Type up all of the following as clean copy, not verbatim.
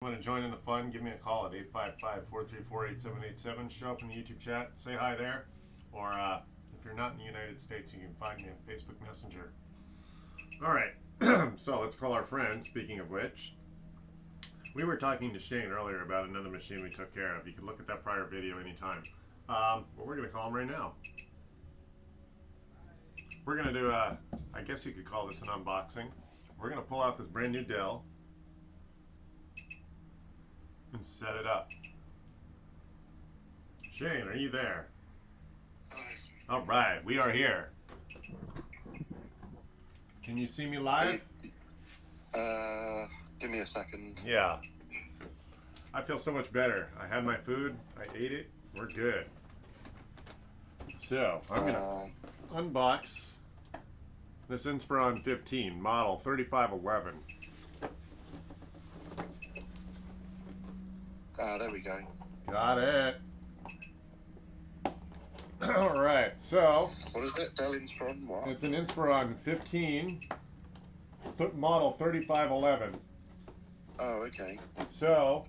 Want to join in the fun, give me a call at 855-434-8787. Show up in the YouTube chat, say hi there. Or if you're not in the United States, you can find me on Facebook Messenger. All right, so let's call our friend. Speaking of which, we were talking to Shane earlier about another machine we took care of. You can look at that prior video anytime. But we're going to call him right now. We're going to do I guess you could call this an unboxing. We're going to pull out this brand new Dell and set it up. Shane, are you there? All right, we are here. Can you see me live? Give me a second. Yeah. I feel so much better. I had my food, I ate it, we're good. So, I'm gonna unbox this Inspiron 15, model 3511. There we go. Got it. All right, so What is it? Dell Inspiron what? it's an Inspiron 15, model 3511. Oh, okay. So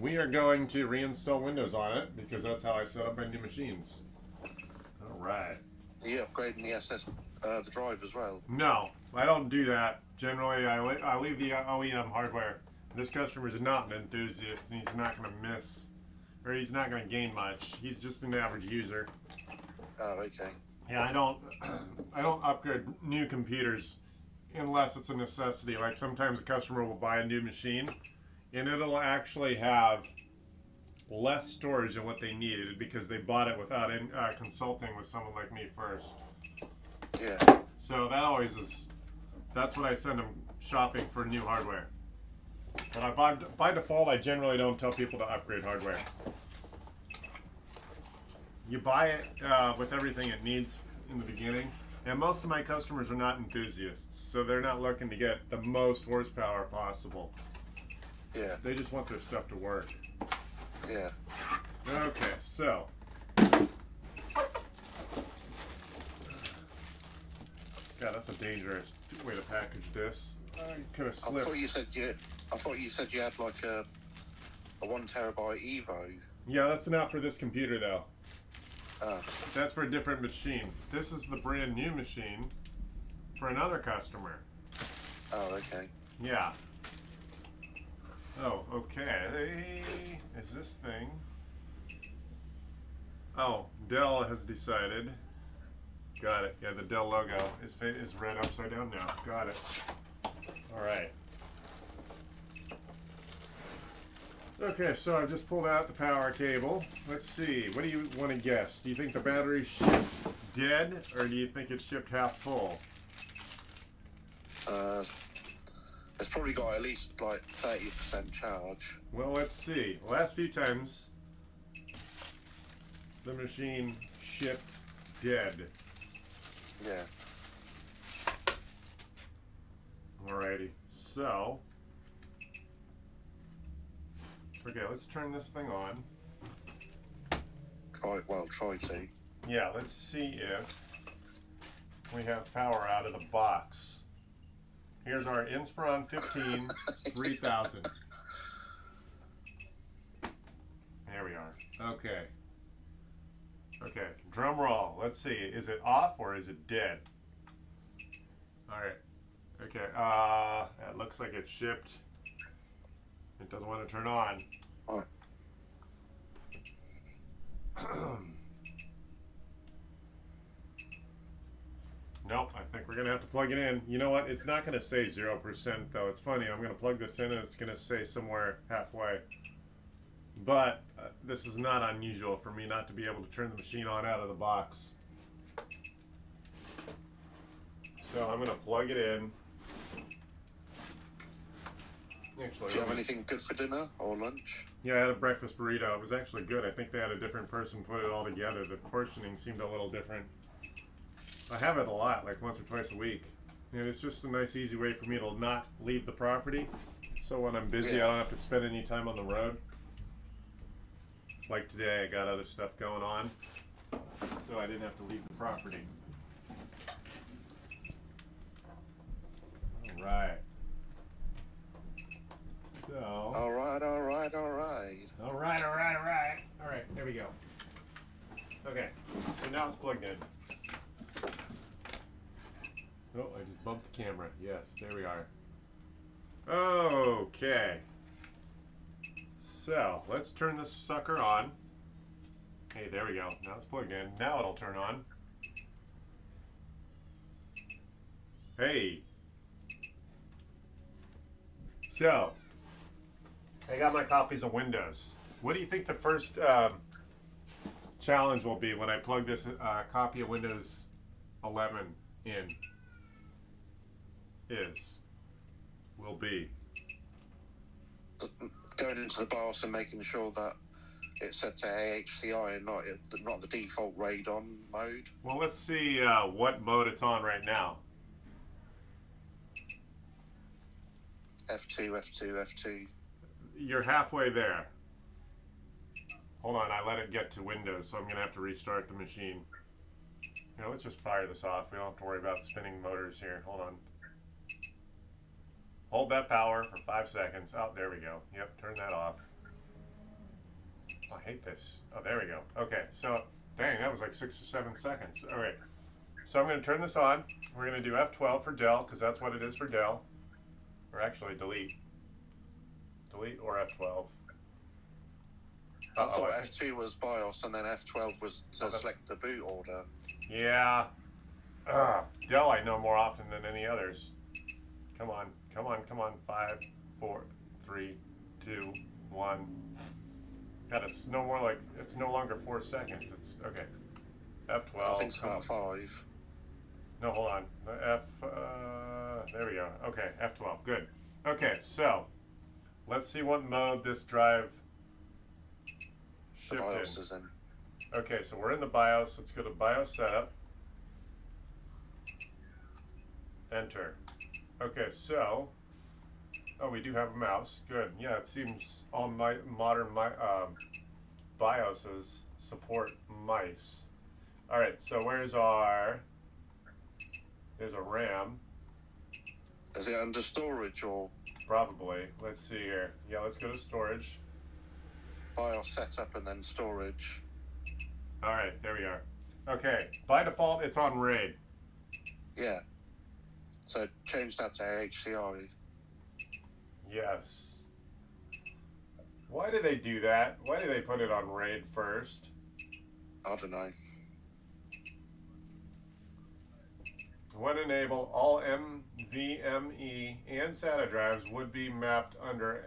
we are going to reinstall Windows on it because that's how I set up my new machines. All right. Are you upgrading the the drive as well? No, I don't do that. Generally, I leave the OEM hardware. This customer is not an enthusiast, and he's not going to miss, or he's not going to gain much. He's just an average user. Oh, okay. Yeah, I don't upgrade new computers unless it's a necessity. Like sometimes a customer will buy a new machine, and it'll actually have less storage than what they needed because they bought it without consulting with someone like me first. Yeah. So that always is. That's what I send them shopping for new hardware. But by default, I generally don't tell people to upgrade hardware. You buy it with everything it needs in the beginning, and most of my customers are not enthusiasts, so they're not looking to get the most horsepower possible. Yeah. They just want their stuff to work. Yeah. Okay, so God, that's a dangerous way to package this. I could have I slipped. thought you said you had like a 1 terabyte Evo. Yeah, that's not for this computer though. Oh. That's for a different machine. This is the brand new machine for another customer. Oh, okay. Yeah. Oh, okay. Is this thing? Oh, Dell has decided. Got it. Yeah, the Dell logo is red upside down now. Got it. All right. Okay, so I've just pulled out the power cable. Let's see. What do you want to guess? Do you think the battery shipped dead, or do you think it shipped half full? It's probably got at least like 30% charge. Well, let's see. The last few times, the machine shipped dead. Yeah. Alrighty. So, okay, let's turn this thing on. Try to. Yeah, let's see if we have power out of the box. Here's our Inspiron 15 3000. There we are. Okay. Okay, drum roll. Let's see. Is it off or is it dead? Alright. Okay, it looks like it shipped. It doesn't want to turn on. Right. Nope, I think we're going to have to plug it in. You know what? It's not going to say 0% though. It's funny. I'm going to plug this in and it's going to say somewhere halfway. But this is not unusual for me not to be able to turn the machine on out of the box. So I'm going to plug it in. Actually, Do you have anything good for dinner or lunch? yeah, I had a breakfast burrito. It was actually good. I think they had a different person put it all together. The portioning seemed a little different. I have it a lot, like once or twice a week. And it's just a nice, easy way for me to not leave the property. So when I'm busy, Yeah. I don't have to spend any time on the road. Like today, I got other stuff going on. So I didn't have to leave the property. All right. So. All right. All right. All right. There we go. Okay. So now it's plugged in. Oh, I just bumped the camera. Yes, there we are. Okay. So let's turn this sucker on. Hey, there we go. Now it's plugged in. Now it'll turn on. Hey. So, I got my copies of Windows. What do you think the first challenge will be when I plug this copy of Windows 11 in? Will be. Going into the BIOS and making sure that it's set to AHCI and not the default RAID-on mode. Well, let's see what mode it's on right now. F2, F2, F2. You're halfway there. Hold on, I let it get to Windows, so I'm going to have to restart the machine. You know, let's just fire this off. We don't have to worry about spinning motors here. Hold on. Hold that power for 5 seconds. Oh, there we go. Yep, turn that off. I hate this. Oh, there we go. Okay, so, dang, that was like 6 or 7 seconds. All right. So I'm going to turn this on. We're going to do F12 for Dell, because that's what it is for Dell. Or actually, delete. Delete or F12. I thought F2 was BIOS and then F12 was to select the boot order. Yeah. Dell I know more often than any others. Come on. 5, 4, 3, 2, 1. God, it's no longer 4 seconds. It's okay. F12. I think it's about 5. No, hold on. There we go. Okay, F12. Good. Okay, so let's see what mode this drive shipped BIOS in. is in. Okay, so we're in the BIOS. Let's go to BIOS setup. Enter. Okay, so we do have a mouse. Good. Yeah, it seems all modern BIOSes support mice. All right, so there's a RAM. Is it under storage or Probably. Let's see here. Yeah, let's go to storage. BIOS setup and then storage? All right, there we are. Okay, by default, it's on RAID. Yeah. So change that to AHCI. Yes. Why do they do that? Why do they put it on RAID first? I don't know. When enabled, all NVMe and SATA drives would be mapped under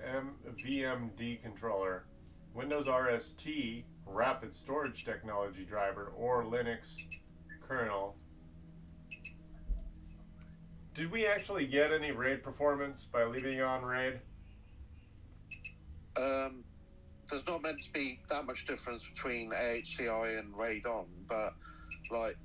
NVMe controller, Windows RST, Rapid Storage Technology driver, or Linux kernel. Did we actually get any RAID performance by leaving it on RAID? There's not meant to be that much difference between AHCI and RAID-on, but like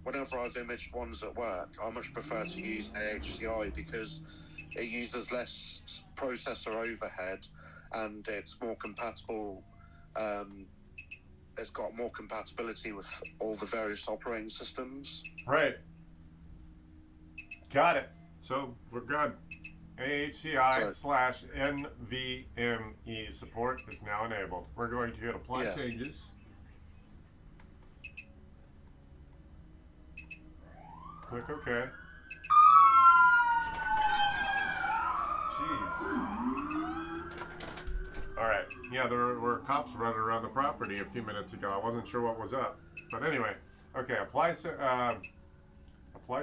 whenever I've imaged ones at work, I much prefer to use AHCI because it uses less processor overhead and it's more compatible. It's got more compatibility with all the various operating systems. Right. Got it. So we're good. AHCI/NVMe support is now enabled. We're going to hit apply changes. Click OK. Jeez. Alright. Yeah, there were cops running around the property a few minutes ago. I wasn't sure what was up. But anyway. Okay, apply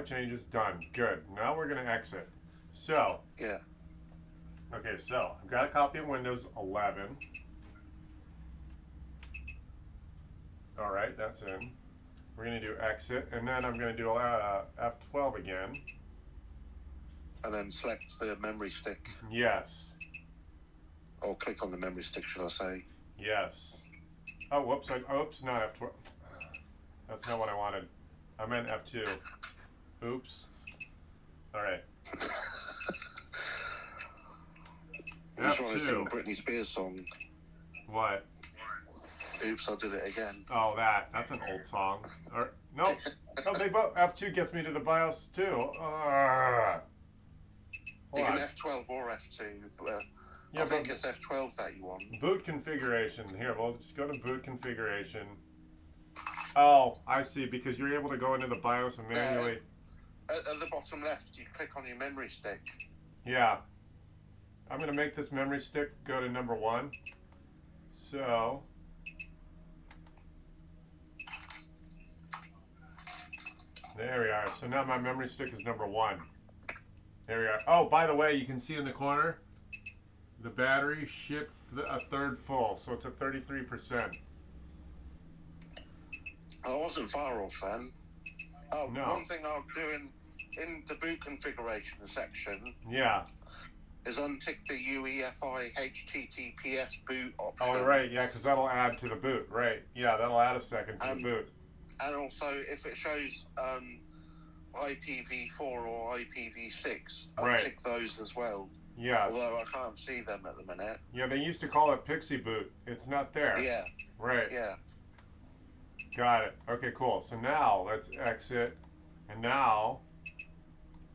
changes done. Good. Now we're going to exit. So. Yeah. Okay, so I've got a copy of Windows 11. Alright, that's in. We're going to do exit, and then I'm going to do F12 again. And then select the memory stick. Yes. Or click on the memory stick, should I say. Yes. Oh, whoops. Oops, not F12. That's not what I wanted. I meant F2. Oops. All right. I'm trying to sing F2. Britney Spears song. What? Oops, I did it again. Oh, that's an old song. Or, nope. Oh, they both. F2 gets me to the BIOS too. You Hold can on. F12 or F2. Yeah, I think but it's F12 that you want. boot configuration. Here, we'll just go to boot configuration. Oh, I see. Because you're able to go into the BIOS and manually. At the bottom left, you click on your memory stick. Yeah. I'm going to make this memory stick go to number 1. So. There we are. So now my memory stick is number 1. There we are. Oh, by the way, you can see in the corner, the battery shipped a third full. So it's at 33%. I wasn't far off then. Oh, No. one thing I'll do in the boot configuration section Yeah. is untick the UEFI HTTPS boot option. Oh, right. Yeah, because that'll add to the boot. Right. Yeah, that'll add a second to the boot. And also, if it shows IPv4 or IPv6, untick those as well. Yeah. Although I can't see them at the minute. Yeah, they used to call it Pixie Boot. It's not there. Yeah. Right. Yeah. Got it. Okay, cool. So now let's exit. And now,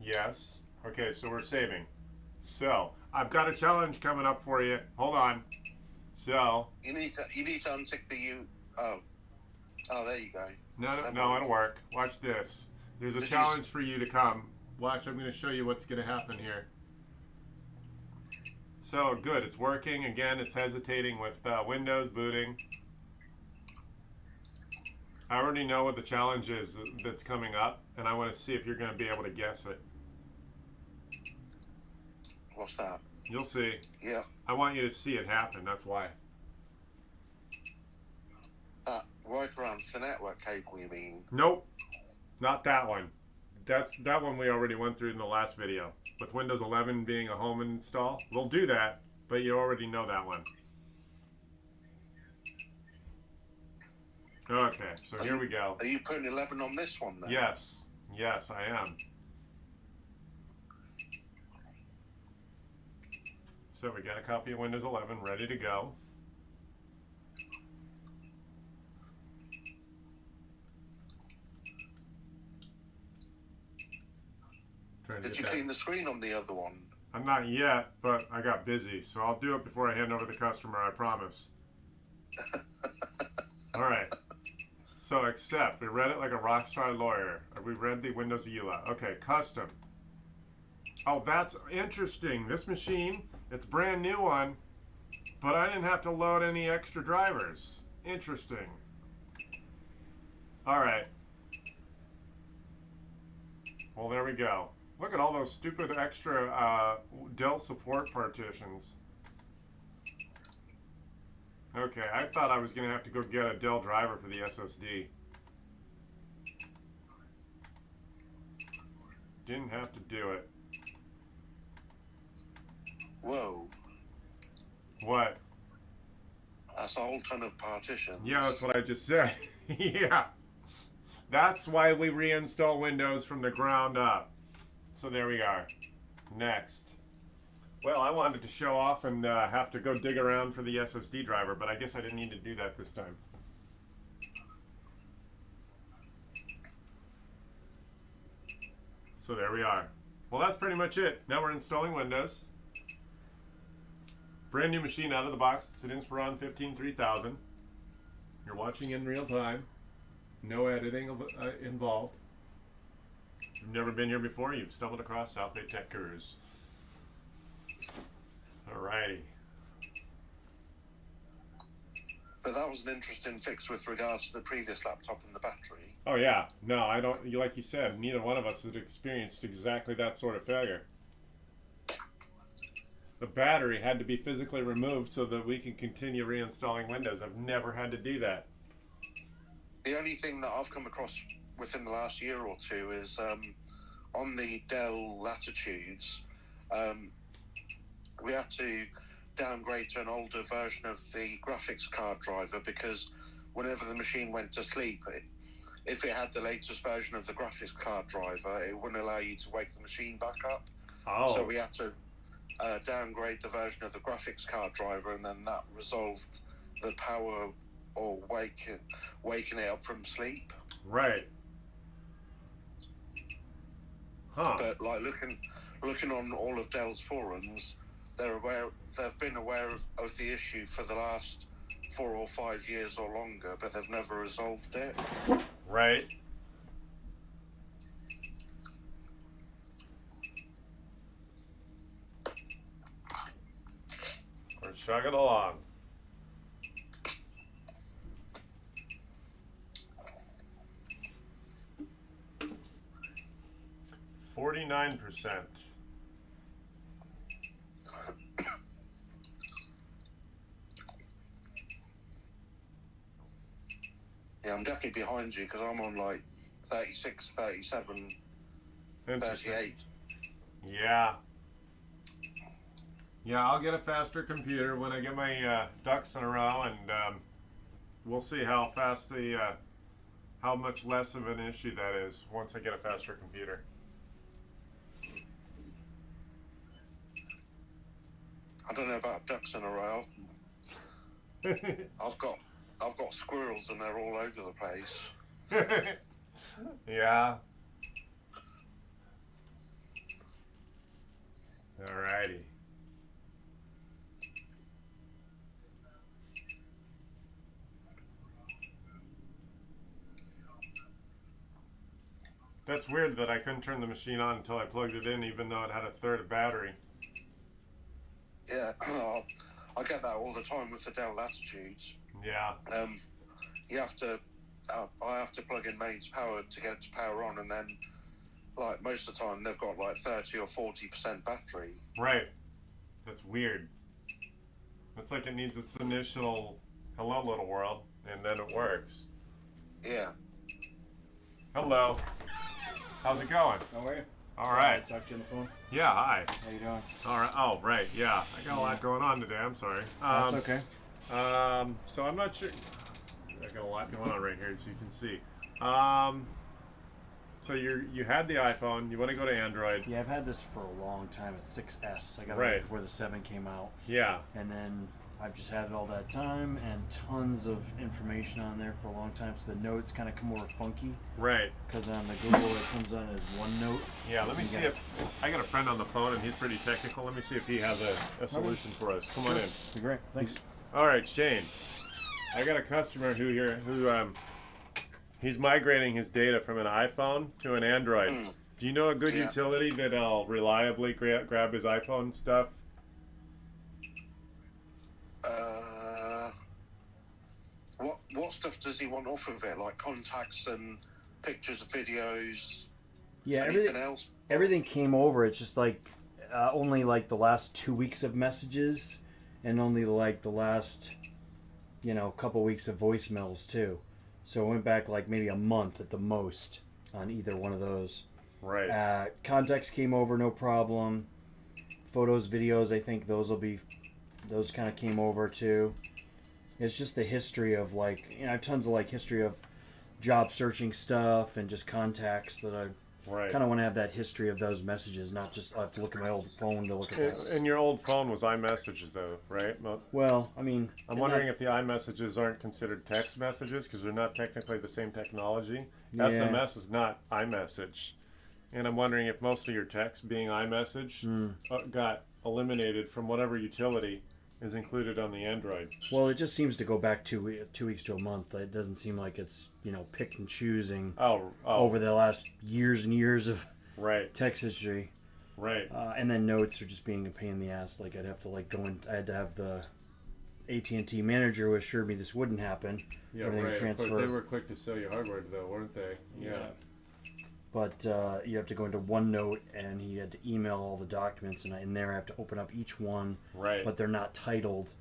yes. Okay, so we're saving. So I've got a challenge coming up for you. Hold on. So you need to untick the U. Oh, there you go. No, it'll work. Watch this. There's a challenge for you to come. Watch. I'm going to show you what's going to happen here. So good. It's working again. It's hesitating with Windows booting. I already know what the challenge is that's coming up, and I want to see if you're going to be able to guess it. What's that? You'll see. Yeah. I want you to see it happen. That's why. Work around the network cable, you mean? Nope. Not that one. That one we already went through in the last video. With Windows 11 being a home install. We'll do that, but you already know that one. Okay, so here we go. Are you putting 11 on this one then? Yes. Yes, I am. So we got a copy of Windows 11 ready to go. Did you clean the screen on the other one? I'm not yet, but I got busy, so I'll do it before I hand over the customer, I promise. All right. So accept. We read it like a rockstar lawyer. We read the Windows EULA. Okay, custom. Oh, that's interesting. This machine, it's a brand new one, but I didn't have to load any extra drivers. Interesting. All right. Well, there we go. Look at all those stupid extra Dell support partitions. Okay, I thought I was going to have to go get a Dell driver for the SSD. Didn't have to do it. Whoa. What? That's a whole ton of partitions. Yeah, that's what I just said. Yeah. That's why we reinstall Windows from the ground up. So there we are. Next. Well, I wanted to show off and have to go dig around for the SSD driver, but I guess I didn't need to do that this time. So there we are. Well, that's pretty much it. Now we're installing Windows. Brand new machine out of the box. It's an Inspiron 15-3000. You're watching in real time. No editing involved. If you've never been here before, you've stumbled across South Bay Tech Gurus. Alrighty. But that was an interesting fix with regards to the previous laptop and the battery. Oh yeah. No, I don't, like you said, neither one of us has experienced exactly that sort of failure. The battery had to be physically removed so that we can continue reinstalling Windows. I've never had to do that. The only thing that I've come across within the last year or two is on the Dell Latitudes, we had to downgrade to an older version of the graphics card driver because whenever the machine went to sleep, if it had the latest version of the graphics card driver, it wouldn't allow you to wake the machine back up. Oh. So we had to downgrade the version of the graphics card driver, and then that resolved the power or waking it up from sleep. Right. Huh. But like looking looking on all of Dell's forums, they've been aware of the issue for the last 4 or 5 years or longer, but they've never resolved it. Right. We're chugging along. %49. Yeah, I'm definitely behind you because I'm on like 36, 37, Interesting. 38. Yeah. Yeah, I'll get a faster computer when I get my ducks in a row, and we'll see how fast how much less of an issue that is once I get a faster computer. I don't know about ducks in a row. I've got squirrels and they're all over the place. Yeah. Alrighty. That's weird that I couldn't turn the machine on until I plugged it in, even though it had a third of battery. Yeah, I get that all the time with the Dell Latitudes. Yeah. You have to, I have to plug in mains power to get it to power on, and then, like, most of the time they've got like 30 or 40% battery. Right. That's weird. It's like it needs its initial hello little world, and then it works. Yeah. Hello. How's it going? How are you? All right. Talk to you on the phone. Yeah, hi. How you doing? All right. Oh, right. Yeah. I got a lot going on today. I'm sorry. That's okay. So I'm not sure. I got a lot going on right here, as you can see. So you had the iPhone. You want to go to Android. Yeah, I've had this for a long time. It's 6S. I got it Right. right before the 7 came out. Yeah. And then I've just had it all that time and tons of information on there for a long time. So the notes kind of come over funky Right. because on the Google it comes on as OneNote. Yeah. Let me You see got- if I got a friend on the phone and he's pretty technical. Let me see if he has a solution for us. Come on in. Be great. Thanks. All right, Shane. I got a customer who he's migrating his data from an iPhone to an Android. Do you know a good Yeah. utility that'll reliably grab his iPhone stuff? What stuff does he want off of it? Like contacts and pictures, videos, Yeah, anything else? everything came over. It's just like only like the last 2 weeks of messages, and only like the last couple weeks of voicemails too. So it went back like maybe a month at the most on either one of those. Right. Contacts came over, no problem. Photos, videos, I think those kind of came over too. It's just the history of I have tons of history of job searching stuff and just contacts that I Right. kind of want to have that history of those messages, not just I have to look at my old phone to look at that. And your old phone was iMessages, though, right? Well, I mean, I'm wondering if the iMessages aren't considered text messages because they're not technically the same technology. Yeah. SMS is not iMessage. And I'm wondering if most of your text being iMessage got eliminated from whatever utility is included on the Android. well, it just seems to go back 2 weeks to a month. It doesn't seem like it's picked and choosing Oh, over the last years and years of right, text history. right. And then notes are just being a pain in the ass. Like I'd have to go in. I had to have the AT&T manager who assured me this wouldn't happen. Yeah, everything right. Of course, transferred. they were quick to sell you hardware, though, weren't they? Yeah. But you have to go into OneNote, and he had to email all the documents, and in there I have to open up each one, Right. but they're not titled.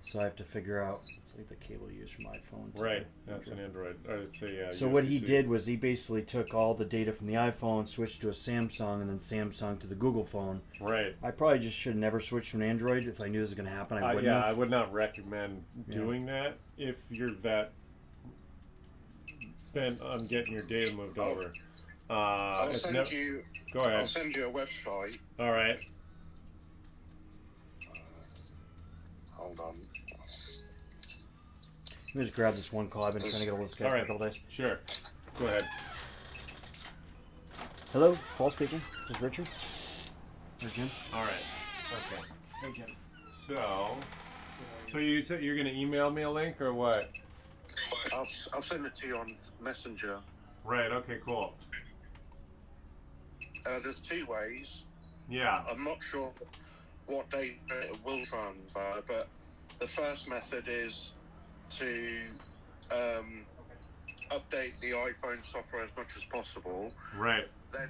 So I have to figure out. It's like the cable you use for my phone. Right. That's an Android. Or it's a. So what he USB-C. did was he basically took all the data from the iPhone, switched to a Samsung, and then Samsung to the Google phone. Right. I probably just should have never switched to an Android. If I knew this was going to happen, I wouldn't Yeah, have. I would not recommend doing that if you're that bent on getting your data moved over. I'll It's send you. Go I'll ahead. send you a website. All right. Hold on. Let me just grab this one call. I've been trying to get a hold of this guy All for right. a couple days. Sure. Go ahead. Hello, Paul speaking. This is Richard. Hey, Jim. All right. Okay. Hey, Jim. So you said you're gonna email me a link or what? I'll send it to you on Messenger. Right. Okay. Cool. There's two ways. Yeah. I'm not sure what data it will transfer, but the first method is to update the iPhone software as much as possible. Right. Then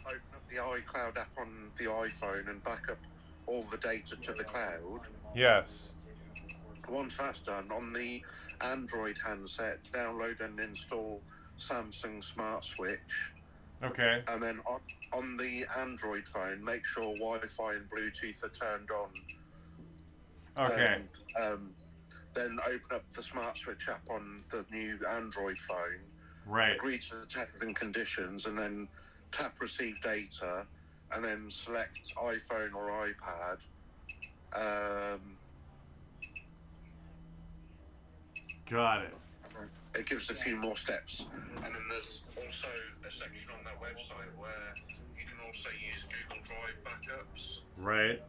open up the iCloud app on the iPhone and back up all the data to the cloud. Yes. Once that's done, on the Android handset, download and install Samsung Smart Switch. Okay. And then on the Android phone, make sure Wi-Fi and Bluetooth are turned on. Okay. And, then open up the Smart Switch app on the new Android phone. Right. Agree to the terms and conditions, and then tap Receive Data, and then select iPhone or iPad. Got it. It gives a few more steps. And then there's also a section on that website where you can also use Google Drive backups. Right.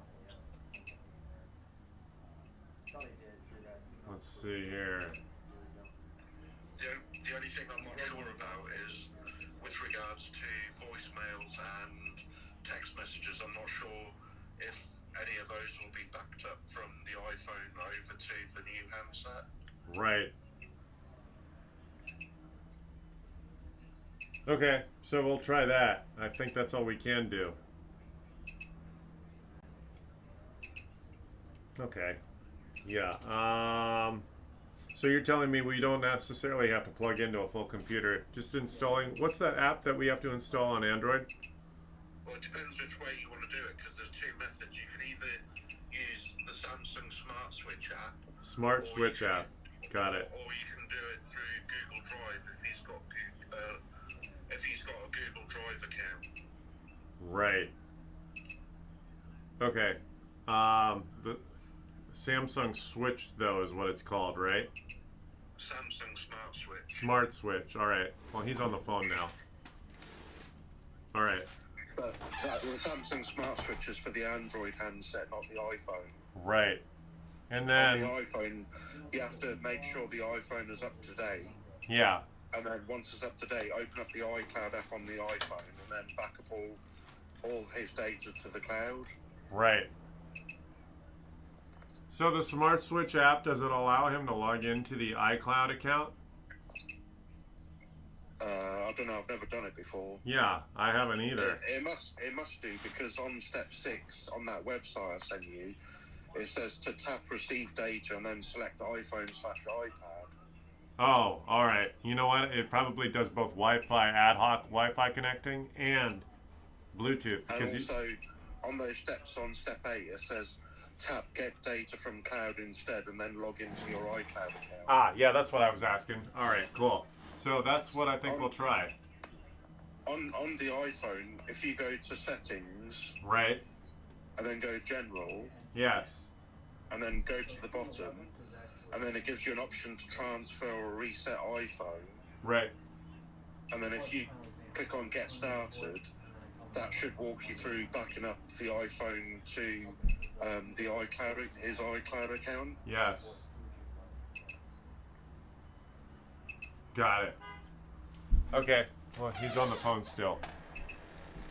Let's see here. The only thing I'm not sure about is with regards to voicemails and text messages. I'm not sure if any of those will be backed up from the iPhone over to the new handset. Right. Okay, so we'll try that. I think that's all we can do. Okay. Yeah. So you're telling me we don't necessarily have to plug into a full computer. Just installing. What's that app that we have to install on Android? Well, it depends which way you want to do it, because there's two methods. You can either use the Samsung Smart Switch app. Smart Switch app. Got it. Or you can do it through Google Drive if he's got a Google Drive account. Right. Okay. The Samsung Switch, though, is what it's called, right? Samsung Smart Switch. Smart Switch. All right. Well, he's on the phone now. All right. But the Samsung Smart Switch is for the Android handset, not the iPhone. Right. And On then, the iPhone, you have to make sure the iPhone is up to date. yeah. And then once it's up to date, open up the iCloud app on the iPhone, and then back up all his data to the cloud. Right. So the Smart Switch app, does it allow him to log into the iCloud account? I don't know. I've never done it before. Yeah, I haven't either. It must do, because on step 6 on that website I sent you, it says to tap Receive Data and then select iPhone/iPad. Oh, all right. You know what? It probably does both Wi-Fi, ad hoc Wi-Fi connecting, and Bluetooth. And Because also, on those steps on step 8, it says tap Get Data from Cloud instead, and then log into your iCloud account. yeah, that's what I was asking. All right, cool. So that's what I think we'll try. On the iPhone, if you go to Settings Right? and then go General, Yes. and then go to the bottom, and then it gives you an option to transfer or reset iPhone. Right. And then if you click on Get Started, that should walk you through backing up the iPhone to his iCloud account. Yes. Got it. Okay. Well, he's on the phone still.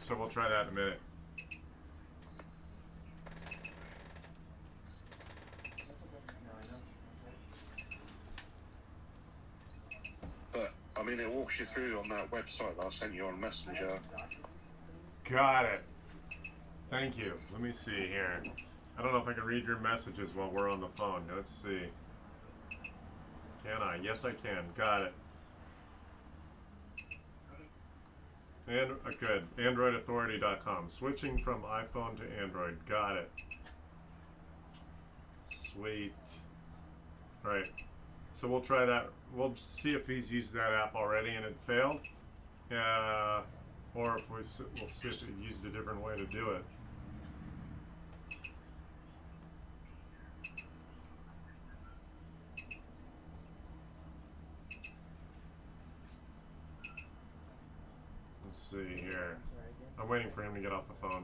So we'll try that in a minute. But I mean, it walks you through on that website that I sent you on Messenger. Got it. Thank you. Let me see here. I don't know if I can read your messages while we're on the phone. Let's see. Can I? Yes, I can. Got it. And good. AndroidAuthority.com. Switching from iPhone to Android. Got it. Sweet. All right. So we'll try that. We'll see if he's used that app already and it failed. Or if we'll see if he used a different way to do it. Let's see here. I'm waiting for him to get off the phone.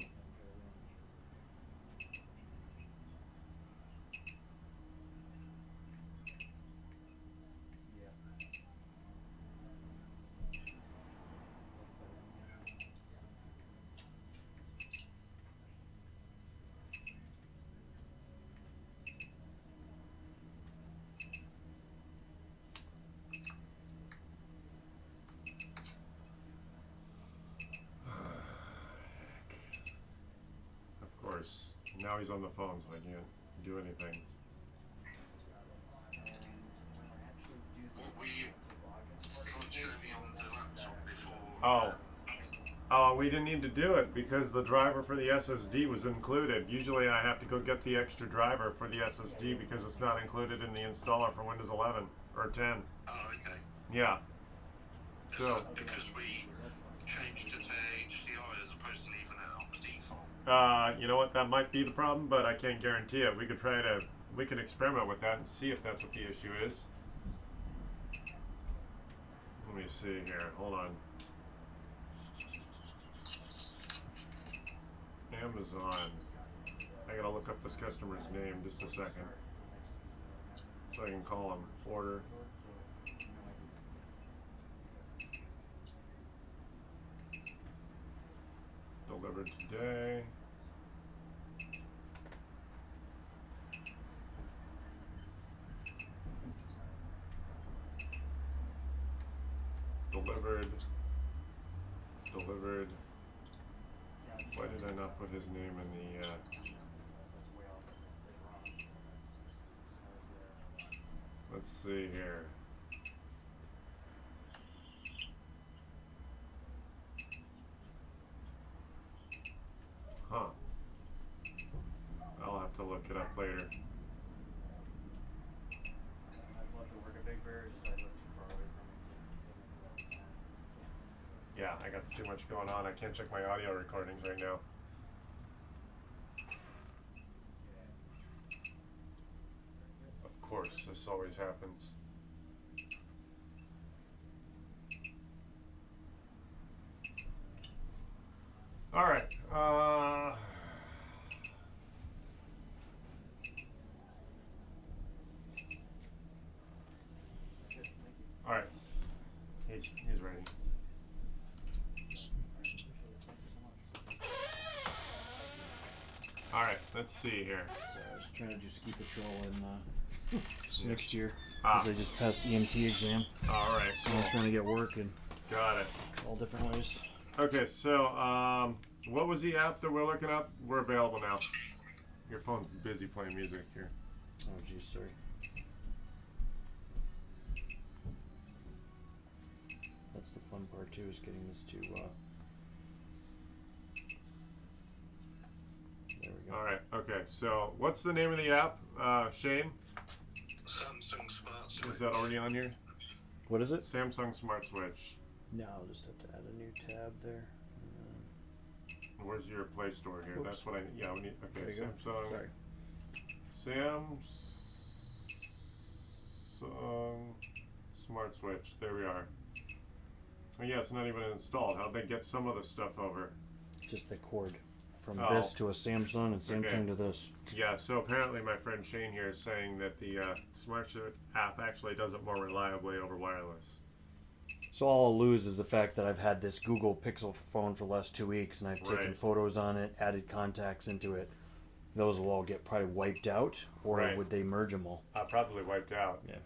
Now he's on the phone, so I can't do anything. What were you trying to show me on the laptop before? Oh. We didn't need to do it because the driver for the SSD was included. Usually I have to go get the extra driver for the SSD because it's not included in the installer for Windows 11 or 10. Oh, okay. Yeah. Is So, that because we changed it to HDI as opposed to leaving it on the default? you know what? That might be the problem, but I can't guarantee it. We could experiment with that and see if that's what the issue is. Let me see here. Hold on. Amazon. I gotta look up this customer's name just a second so I can call him. Order. Delivered today. Delivered. Why did I not put his name in the, let's see here. Huh. I'll have to look it up later. Yeah, I got too much going on. I can't check my audio recordings right now. Of course, this always happens. All right. All right. He's ready. All right, let's see here. So I was trying to do ski patrol in next year Ah, because I just passed the EMT exam. all right. So I'm trying to get work in Got it. all different ways. Okay, so what was the app that we're looking up? We're available now. Your phone's busy playing music here. Oh, geez, sorry. That's the fun part too, is getting this to. There we go. All right. Okay. So what's the name of the app, Shane? Samsung Smart Switch. Is that already on here? What is it? Samsung Smart Switch. No, I'll just have to add a new tab there. Where's your Play Store here? Oops. That's what I. Yeah. We need. There Okay. you go. Samsung. Sorry. Samsung Smart Switch. There we are. Oh, yeah, it's not even installed. How'd they get some of the stuff over? Just the cord from Oh. this to a Samsung and Samsung Okay. to this. Yeah, so apparently my friend Shane here is saying that the Smart Switch app actually does it more reliably over wireless. So all I'll lose is the fact that I've had this Google Pixel phone for the last 2 weeks and I've taken Right. photos on it, added contacts into it. Those will all get probably wiped out, or Right. would they merge them all? Probably wiped out. Yeah.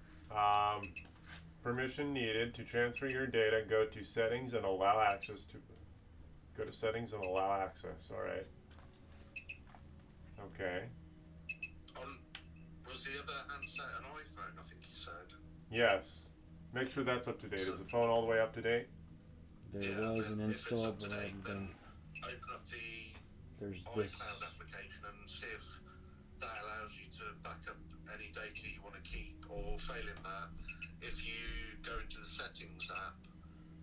Permission needed to transfer your data. Go to settings and allow access to. Go to settings and allow access. All right. Okay. Was the other handset an iPhone, I think he said? Yes. Make sure that's up to date. Is the phone all the way up to date? There Yeah, was an if it's install, up to but I date, haven't then done. open up the There's iCloud this. application and see if that allows you to back up any data you want to keep, or failing that, if you go into the settings app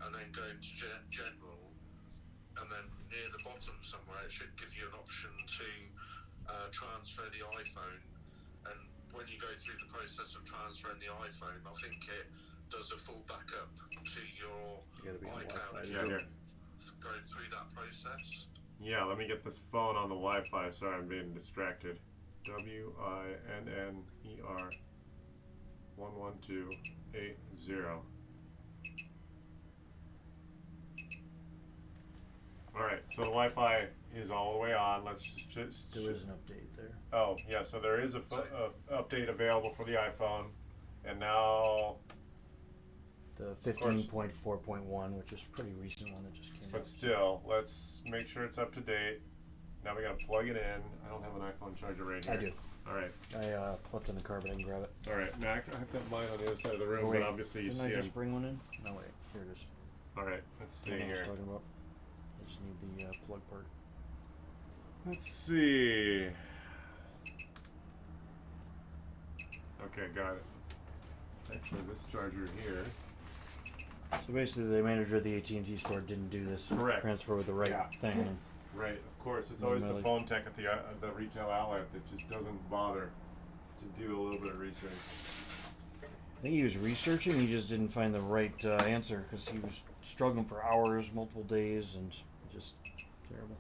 and then go into general, and then near the bottom somewhere it should give you an option to transfer the iPhone, and when you go through the process of transferring the iPhone, I think it does a full backup to your You gotta be on iCloud. Wi-Fi. Yeah, here. Go through that process. Yeah, let me get this phone on the Wi-Fi. Sorry, I'm being distracted. WINNER 11280. All right, so the Wi-Fi is all the way on. Let's just There is an update there. Oh, yeah, so there is a update available for the iPhone, and now, The 15.4.1, which is a pretty recent one that just came but out. still, let's make sure it's up to date. Now we gotta plug it in. I don't have an iPhone charger right here. I do. All right. I left in the car, but I can grab it. All right, Mac. I have that mine on the other side of the room, Oh, wait. but obviously you Didn't see I him. just bring one in? No, wait. Here it is. All right. Let's see That's what I was here. talking about. I just need the plug part. Let's see. Okay, got it. Actually, this charger here. So basically, the manager at the AT&T store didn't do this Correct. transfer with the right Yeah. thing. And Right, of course. It's always the Really? phone tech at the retail outlet that just doesn't bother to do a little bit of research. I think he was researching. He just didn't find the right answer because he was struggling for hours, multiple days, and just terrible.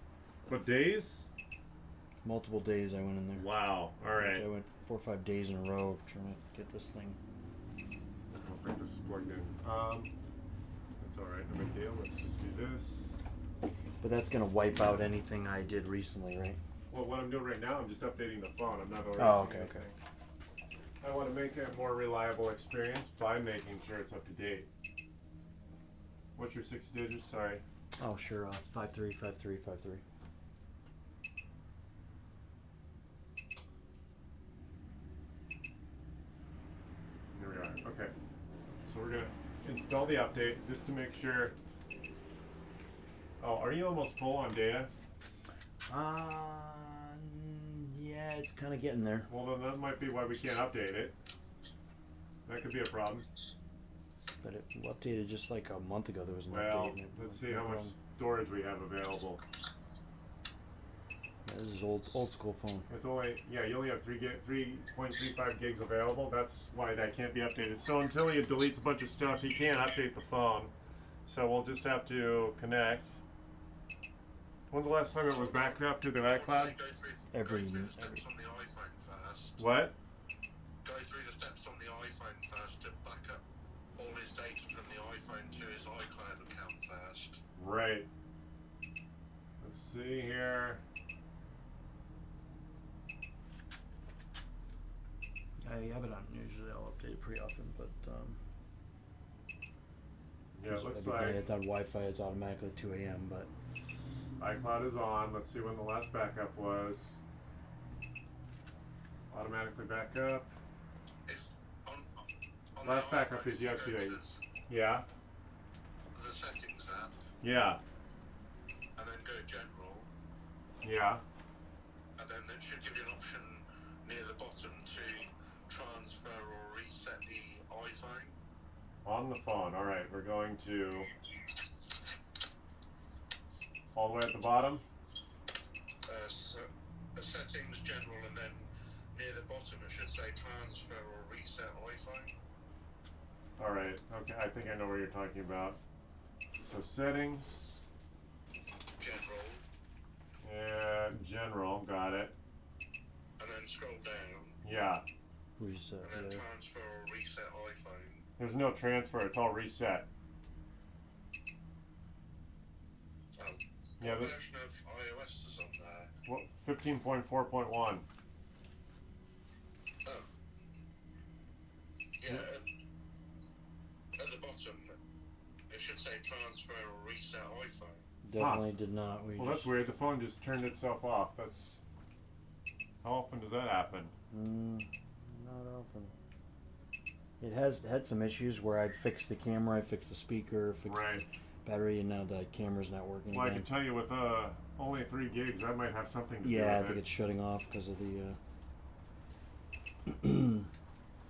But days? Multiple days I went in there. Wow. All right. I went 4 or 5 days in a row trying to get this thing. I don't think this is plugged in. That's all right. No big deal. Let's just do this. But that's gonna wipe out anything I did recently, right? Well, what I'm doing right now, I'm just updating the phone. I'm not erasing okay, anything. I want to make it a more reliable experience by making sure it's up to date. What's your 6 digits? Sorry. Oh sure, 535353. Here we are. Okay. So we're gonna install the update just to make sure. Oh, are you almost full on data? Yeah, it's kind of getting there. Well, then that might be why we can't update it. That could be a problem. But it updated just like a month ago. There was an Well, update. and it let's was see no how much problem. storage we have available. Yeah, this is old school phone. It's only, yeah, you only have 3.35 gigs available. That's why that can't be updated. So until he deletes a bunch of stuff, he can't update the phone. So we'll just have to connect. When's the last time it was backed up to the iCloud? Every- Go through the steps on the iPhone first. What? Go through the steps on the iPhone first to back up all his data from the iPhone to his iCloud account first. Right. Let's see here. I have it on. Usually I'll update it pretty often, but Yeah, it looks every day like I thought Wi-Fi it's automatically 2 a.m. But iCloud is on. Let's see when the last backup was. Automatically back up. If on Last the backup iPhone, is you go yesterday. to Yeah. the settings app, Yeah. and then go general, Yeah. and then it should give you an option near the bottom to transfer or reset the iPhone. On the phone. All right. We're going to all the way at the bottom. Settings general, and then near the bottom it should say transfer or reset iPhone. All right. Okay. I think I know what you're talking about. So settings. General, And general. Got it. and then scroll down, Yeah. reset. and then Yeah. transfer or reset iPhone. There's no transfer. It's all reset. Oh, Yeah. what version of iOS is on there? What? 15.4.1. Oh. Yeah, at the bottom it should say transfer or reset iPhone. Definitely did not. We Well, just, that's weird. The phone just turned itself off. That's. How often does that happen? Not often. It has had some issues where I fixed the camera, I fixed the speaker, fixed Right. the battery, and now the camera's not working Well, I again. can tell you with only 3 gigs, that might have something to do Yeah, I with think it. it's shutting off because of the.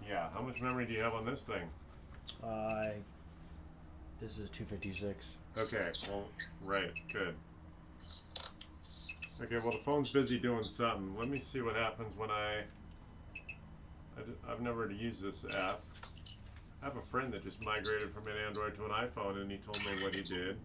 Yeah. How much memory do you have on this thing? This is a 256. Okay. Well, right. Good. Okay. Well, the phone's busy doing something. Let me see what happens when I've never used this app. I have a friend that just migrated from an Android to an iPhone, and he told me what he did.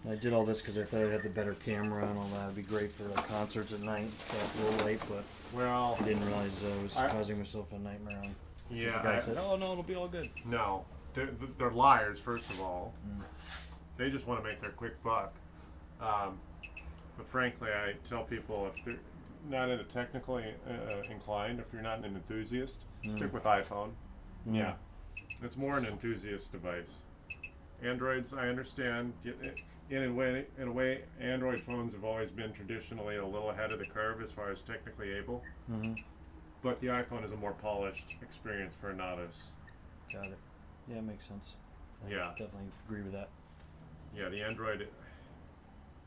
I did all this because I thought I'd have the better camera and all that. It'd be great for concerts at night and stuff. A little late, but Well, I didn't realize I was I- causing myself a nightmare. On. 'Cause yeah. the guy said, "Oh no, it'll be all good." No, they're liars. First of all, Mm. they just want to make their quick buck. But frankly, I tell people if they're not into technically inclined, if you're not an enthusiast, stick with iPhone. Mm. Yeah, it's more an enthusiast device. Androids, I understand. in a way, Android phones have always been traditionally a little ahead of the curve as far as technically able. Mm-hmm. But the iPhone is a more polished experience for a novice. Got it. Yeah, it makes sense. I Yeah. definitely agree with that. Yeah, the Android.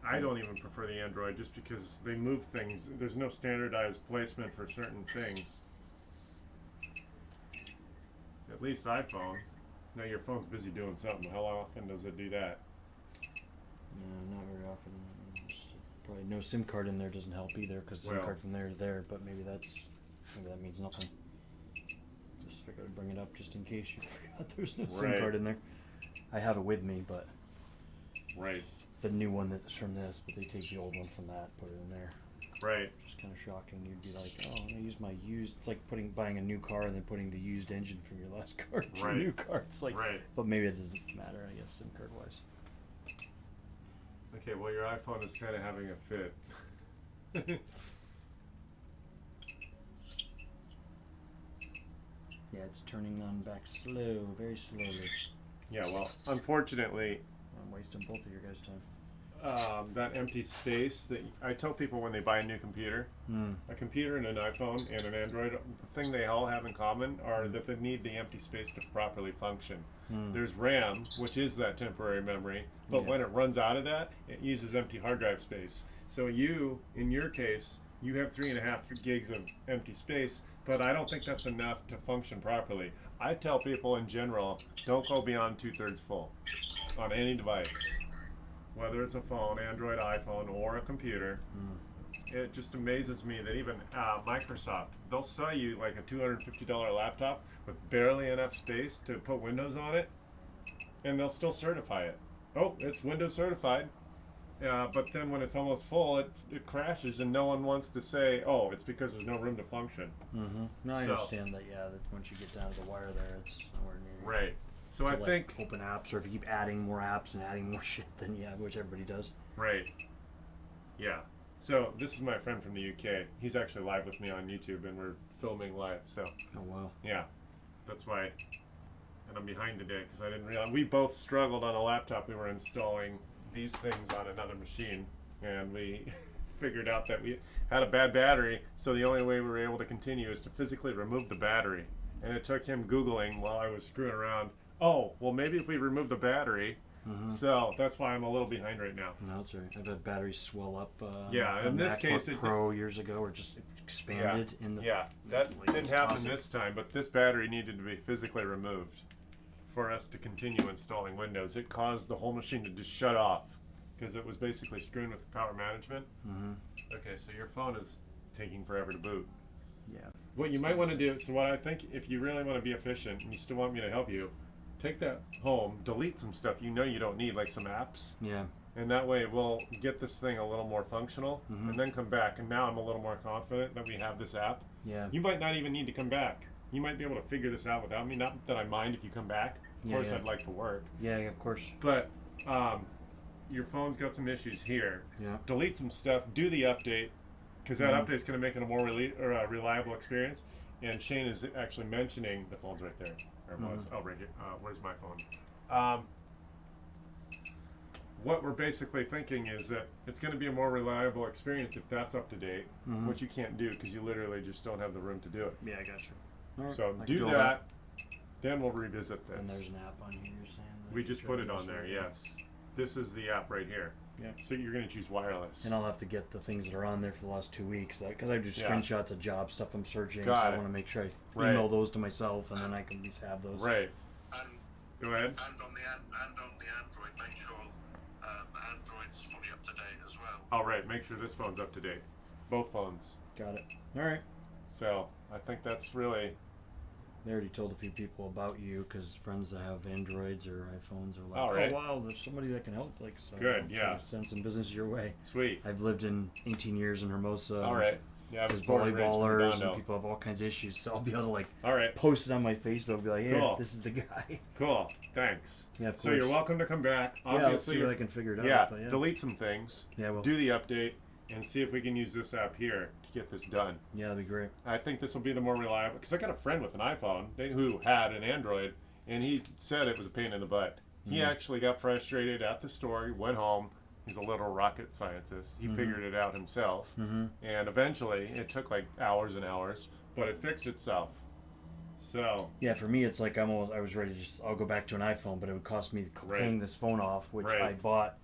I don't even prefer the Android just because they move things. There's no standardized placement for certain things. At least iPhone. Now your phone's busy doing something. How often does it do that? Yeah, not very often. Just probably no SIM card in there doesn't help either because SIM Well. card from there to there. But maybe that means nothing. Just figured I'd bring it up just in case you forgot there's no SIM Right. card in there. I have it with me, but Right. the new one that's from this, but they take the old one from that, put it in there. Right. Just kind of shocking. You'd be like, oh, I use my used. It's like buying a new car and then putting the used engine from your last car to Right. a new car. It's like, Right. but maybe it doesn't matter. I guess SIM card wise. Okay, well, your iPhone is kind of having a fit. Yeah, it's turning on back very slowly. Yeah, well, unfortunately, I'm wasting both of your guys' time. that empty space that I tell people when they buy a new computer, a computer and an iPhone and an Android, the thing they all have in common are that they need the empty space to properly function. There's RAM, which is that temporary memory, but Yeah. when it runs out of that, it uses empty hard drive space. So in your case, you have 3.5 gigs of empty space, but I don't think that's enough to function properly. I tell people in general, don't go beyond 2/3 full on any device. Whether it's a phone, Android, iPhone, or a computer. It just amazes me that even Microsoft, they'll sell you like a $250 laptop with barely enough space to put Windows on it, and they'll still certify it. Oh, it's Windows certified. But then when it's almost full, it crashes, and no one wants to say, oh, it's because there's no room to function. Mm-hmm. No, I So- understand that. Yeah, that once you get down to the wire there, it's nowhere near. Right. So to, I like, think, open apps, or if you keep adding more apps and adding more shit, then yeah, which everybody does. right. Yeah. So this is my friend from the UK. He's actually live with me on YouTube, and we're filming live. So Oh wow. yeah, that's why. And I'm behind today because I didn't realize we both struggled on a laptop. We were installing these things on another machine, and we figured out that we had a bad battery. So the only way we were able to continue is to physically remove the battery. And it took him Googling while I was screwing around. Oh, well, maybe if we remove the battery. So that's why I'm a little behind right now. No, that's right. I've had batteries swell up. Yeah, on in this MacBook case, it- Pro years ago, or just expanded in the. Yeah, that like, didn't happen toss it. this time, but this battery needed to be physically removed for us to continue installing Windows. It caused the whole machine to just shut off because it was basically screwing with the power management. Mm-hmm. Okay, so your phone is taking forever to boot. Yeah. What you might want to do, so what I think, if you really want to be efficient and you still want me to help you, take that home, delete some stuff you know you don't need, like some apps, Yeah. and that way we'll get this thing a little more functional, and then come back. And now I'm a little more confident that we have this app. Yeah. You might not even need to come back. You might be able to figure this out without me. Not that I mind if you come back. Of Yeah, course, yeah. I'd like to work. Yeah. Of course. But your phone's got some issues here. Yeah. Delete some stuff. Do the update, because that update's going to make it a more reliable experience. And Shane is actually mentioning the phone's right there. Or it was. Oh, right here. Where's my phone? What we're basically thinking is that it's going to be a more reliable experience if that's up to date, which you can't do because you literally just don't have the room to do it. Yeah, I got you. All right. So I can do all that, then we'll revisit this. And there's an app on here. You're saying. that We you just can put it try on to there, use. yes. This is the app right here. Yeah. So you're going to choose wireless. And I'll have to get the things that are on there for the last 2 weeks, because I do Yeah. screenshots of job stuff I'm searching. Got so I it. want to make sure I Right. email those to myself, and then I can at least have those. Right. And Go ahead. and on the Android, make sure Android's fully up to date as well. All right, make sure this phone's up to date. Both phones. Got it. All right. So I think that's really, They already told a few people about you, because friends that have Androids or iPhones are like, All right. oh wow, there's somebody that can help. Like, so Good, I'll try yeah. to send some business your way. sweet. I've lived in 18 years in Hermosa. All right. Yeah, I was There's born and raised in volleyballers and Redondo. people have all kinds of issues, so I'll be able to like All right. post it on my Facebook, be like, hey, Cool. this is the guy. Cool. Thanks. Yeah, of So you're course. welcome to come back. Yeah, I'll Obviously, see what you're- I can figure it out. yeah, but yeah. delete some things. Yeah, well, Do the update and see if we can use this app here to get this done. yeah, that'd be great. I think this will be the more reliable, because I got a friend with an iPhone who had an Android, and he said it was a pain in the butt. He actually got frustrated at the store. He went home. He's a little rocket scientist. He figured it out himself. And eventually, it took like hours and hours, but it fixed itself. So Yeah, for me, it's like I was ready to I'll go back to an iPhone, but it would cost me paying this phone off, which I bought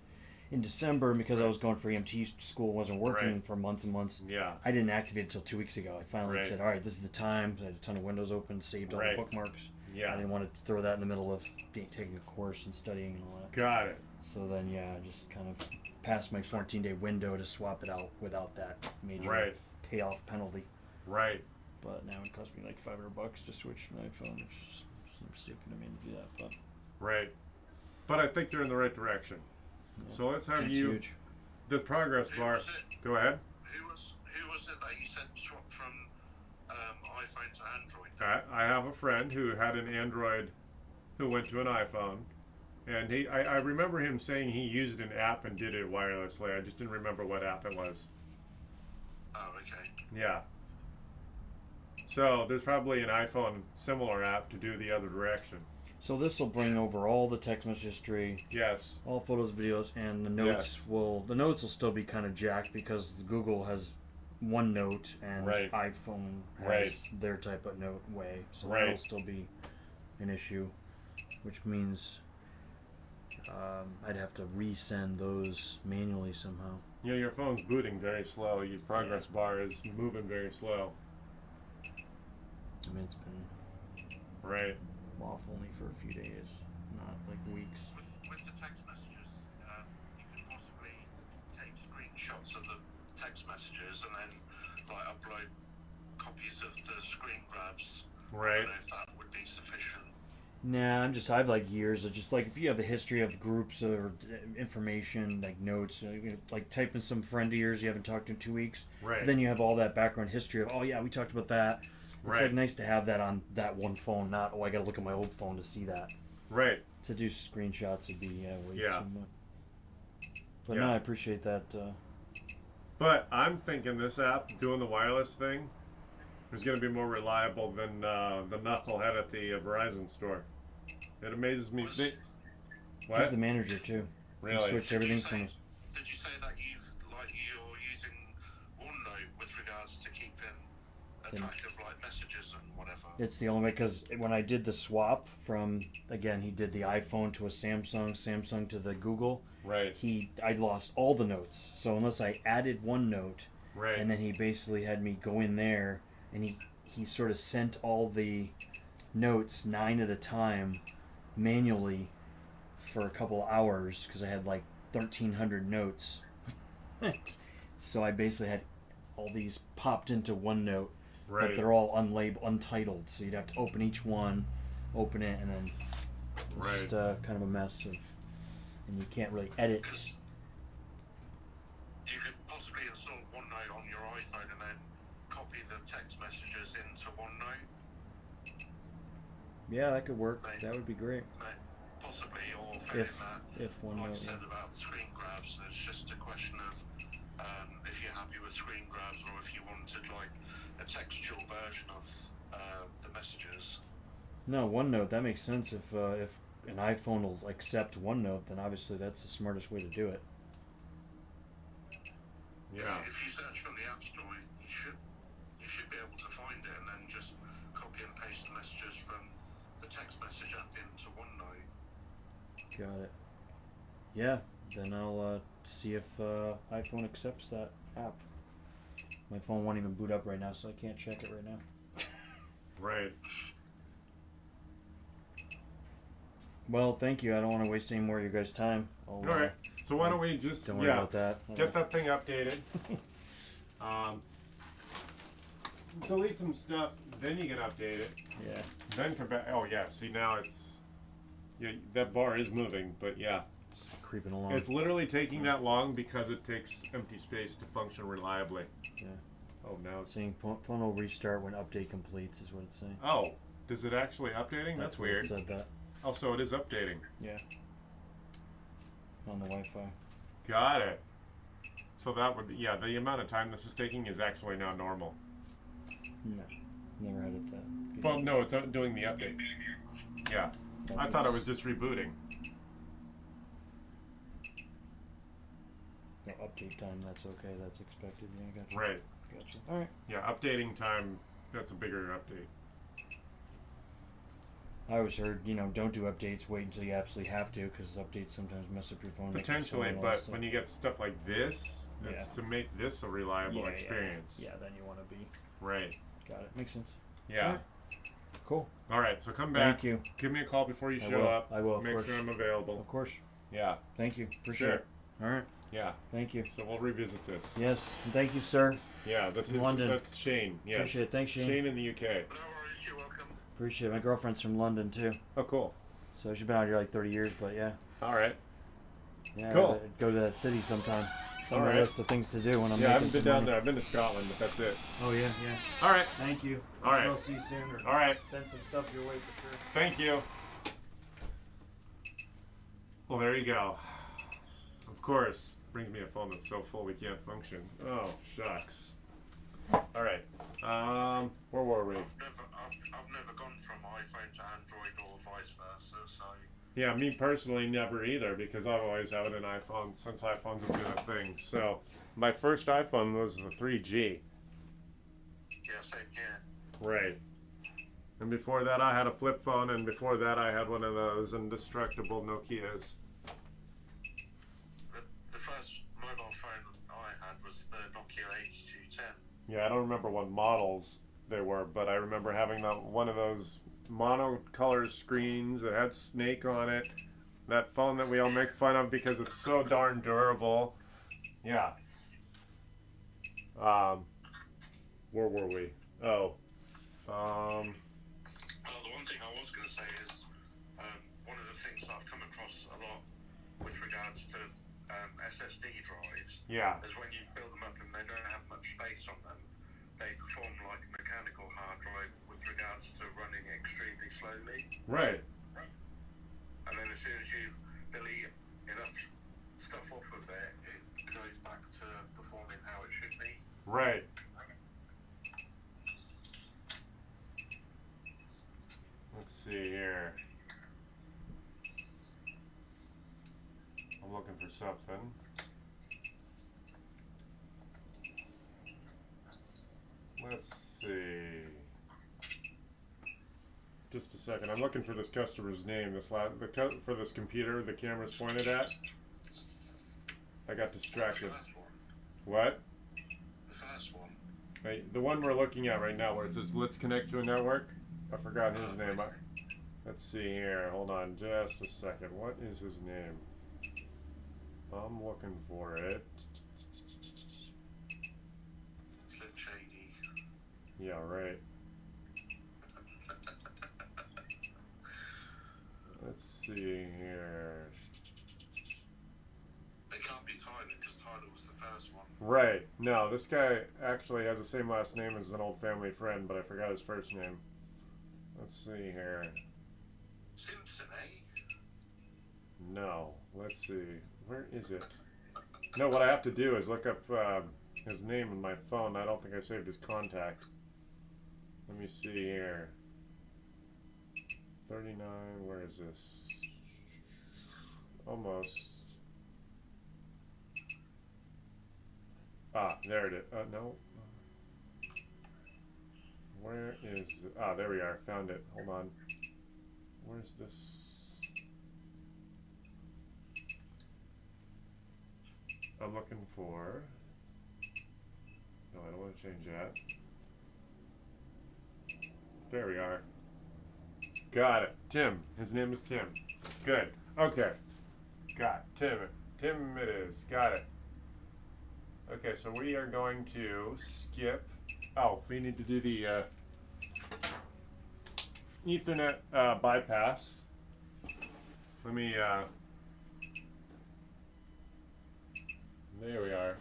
in December because I was going for EMT school, wasn't working for months and months. yeah, I didn't activate it until 2 weeks ago. I finally said, all right, this is the time. I had a ton of windows open, saved all the bookmarks. I yeah, didn't want to throw that in the middle of taking a course and studying and all that. got it. So then, I just kind of passed my 14-day window to swap it out without that major payoff penalty. Right. But now it cost me like $500 to switch to an iPhone, which is seems stupid to me to do that. But Right. But I think you're in the right direction. So let's have it's you huge. the progress Who bar. was it? Go ahead. Who was it that you said swapped from iPhone to Android? I have a friend who had an Android who went to an iPhone. And I remember him saying he used an app and did it wirelessly. I just didn't remember what app it was. Oh, okay. Yeah. So there's probably an iPhone similar app to do the other direction. So this will bring over all the text message history, Yes. all photos, videos, and the notes will still be kind of jacked because Google has OneNote and iPhone has their type of note way. So that'll still be an issue, which means I'd have to resend those manually somehow. You know, your phone's booting very slow. Your progress bar is moving very slow. I mean, it's been Right. off only for a few days, not like weeks. With the text messages, you can possibly take screenshots of the text messages and then like upload copies of the screen grabs. I Right. don't know if that would be sufficient. Nah, I've like years of just like if you have a history of groups or information like notes, like typing some friend of yours you haven't talked to in 2 weeks, Right. but then you have all that background history of we talked about that. It's Right. like nice to have that on that one phone, not I got to look at my old phone to see that. Right. To do screenshots would be way Yeah. too much. But Yeah. no, I appreciate that. But I'm thinking this app doing the wireless thing is going to be more reliable than the knucklehead at the Verizon store. It amazes me. Was- He's What? the manager too. He Really? switched everything from. Did you say that you're using OneNote with regards to keeping a Then- track of like messages and whatever? It's the only way because when I did the swap from he did the iPhone to a Samsung to the Google. Right. I lost all the notes. So unless I added one note, Right. and then he basically had me go in there, and he sort of sent all the notes 9 at a time manually for a couple hours because I had like 1,300 notes. So I basically had all these popped into OneNote, Right. but they're all untitled. So you'd have to open each one, open it, and then it's just kind of a mess of, and you can't really edit. Because you could possibly install OneNote on your iPhone and then copy the text messages into OneNote, Yeah, that could work. That would be great. possibly, or failing If that. if Like I OneNote. said about the screen grabs, it's just a question of if you're happy with screen grabs or if you wanted like a textual version of the messages. No, OneNote. That makes sense. If an iPhone will accept OneNote, then obviously that's the smartest way to do it. Yeah. If you search on the App Store, you should be able to find it and then just copy and paste the messages from the text message app into OneNote. Got it. Yeah. Then I'll see if iPhone accepts that app. My phone won't even boot up right now, so I can't check it right now. Right. Well, thank you. I don't want to waste any more of your guys' time. All right. So why don't we just Don't worry about that. get that thing updated. Delete some stuff, then you can update it. Yeah. Then come back. Oh yeah. See now it's that bar is moving, but yeah, It's creeping along. it's literally taking that long because it takes empty space to function reliably. Yeah. Oh now it's Saying phone will restart when update completes is what it's saying. Oh, does it actually updating? That's where weird. It said that. Oh, so it is updating. Yeah. On the Wi-Fi. Got it. So that would be, yeah, the amount of time this is taking is actually now normal. No. Never had it that. Well, no, it's doing the update. Yeah. That's I what thought it it's- was just rebooting. No, update time. That's okay. That's expected. Yeah, gotcha. Right. Gotcha. All right. Yeah, updating time. That's a bigger update. I always heard, don't do updates. Wait until you absolutely have to, because updates sometimes mess up your phone. make it slow Potentially, and all but that when stuff. you get stuff like this, it's Yeah. to make this a reliable Yeah, experience. Yeah, then you want to be. Right. Got it. Makes sense. Yeah. Alright. Cool. All right. So come back. Thank you. Give me a call before you I show will. up. I will, of Make course. sure I'm available. Of course. Yeah. Thank you. Appreciate Sure. it. All right. Yeah. Thank you. So we'll revisit this. Yes. And thank you, sir. Yeah. This is London. That's Shane. Yes. Appreciate it. Thanks, Shane. Shane in the UK. No worries, you're welcome. Appreciate it. My girlfriend's from London, too. Oh, cool. So she's been out here like 30 years, but yeah. All right. Yeah. Cool. I'd go to that city sometime. It's on All my right. list of things to do when I'm Yeah, I making haven't been some down money. there. I've been to Scotland, but that's it. Oh, yeah, yeah. All right. Thank you. All right. I'll see you soon. Or All right. send some stuff your way for sure. Thank you. Well, there you go. Of course, brings me a phone that's so full we can't function. Oh, shucks. All right. Where were we? I've never gone from iPhone to Android or vice versa. So Yeah, me personally, never either, because I've always had an iPhone since iPhones have been a thing. So, my first iPhone was the 3G. yeah, same here. Right. And before that, I had a flip phone, and before that, I had one of those indestructible Nokias. The first mobile phone I had was the Nokia H210. Yeah, I don't remember what models they were, but I remember having one of those monocolor screens that had Snake on it. That phone that we all make fun of because it's so darn durable. Yeah. Where were we? Oh. Well, the one thing I was going to say is one of the things that I've come across a lot with regards to SSD drives Yeah. is when you build them up and they don't have much space on them, they perform like a mechanical hard drive with regards to running extremely slowly. Right. And then as soon as you delete enough stuff off of it, it goes back to performing how it should be. Right. Let's see here. I'm looking for something. Let's see. Just a second. I'm looking for this customer's name. For this computer the camera's pointed at. I got distracted. The first one. What? The first one. Hey, the one we're looking at right now, where it says "Let's connect to a network." I forgot his name. Let's see here. Hold on, just a second. What is his name? I'm looking for it. Slim Shady. Yeah, right. Let's see here. They can't be Tyler because Tyler was the first one. Right. No, this guy actually has the same last name as an old family friend, but I forgot his first name. Let's see here. Simpson, eh? No. Let's see. Where is it? No, what I have to do is look up his name on my phone. I don't think I saved his contact. Let me see here. 39, where is this? Almost. Ah, there it is. No. Where is it? Ah, there we are. Found it. Hold on. Where's this? I'm looking for. No, I don't want to change that. There we are. Got it. Tim. His name is Tim. Good. Okay. Got it. Tim. Tim it is. Got it. Okay, so we are going to skip. Oh, we need to do the Ethernet bypass. Let me. There we are.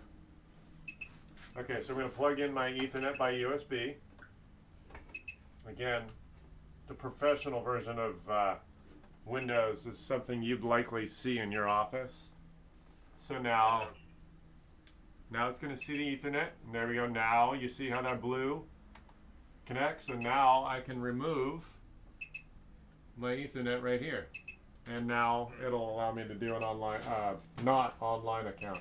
Okay, so I'm going to plug in my Ethernet by USB. Again, the professional version of Windows is something you'd likely see in your office. So now it's going to see the Ethernet. And there we go. Now you see how that blue connects. And now I can remove my Ethernet right here. And now it'll allow me to do an online, not online account.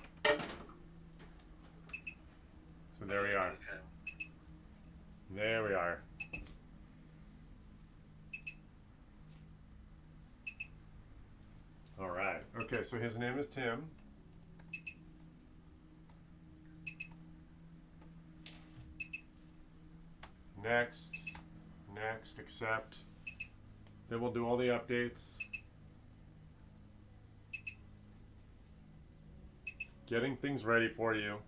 So there we are. Okay. There we are. All right. Okay, so his name is Tim. Next, accept. Then we'll do all the updates. Getting things ready for you.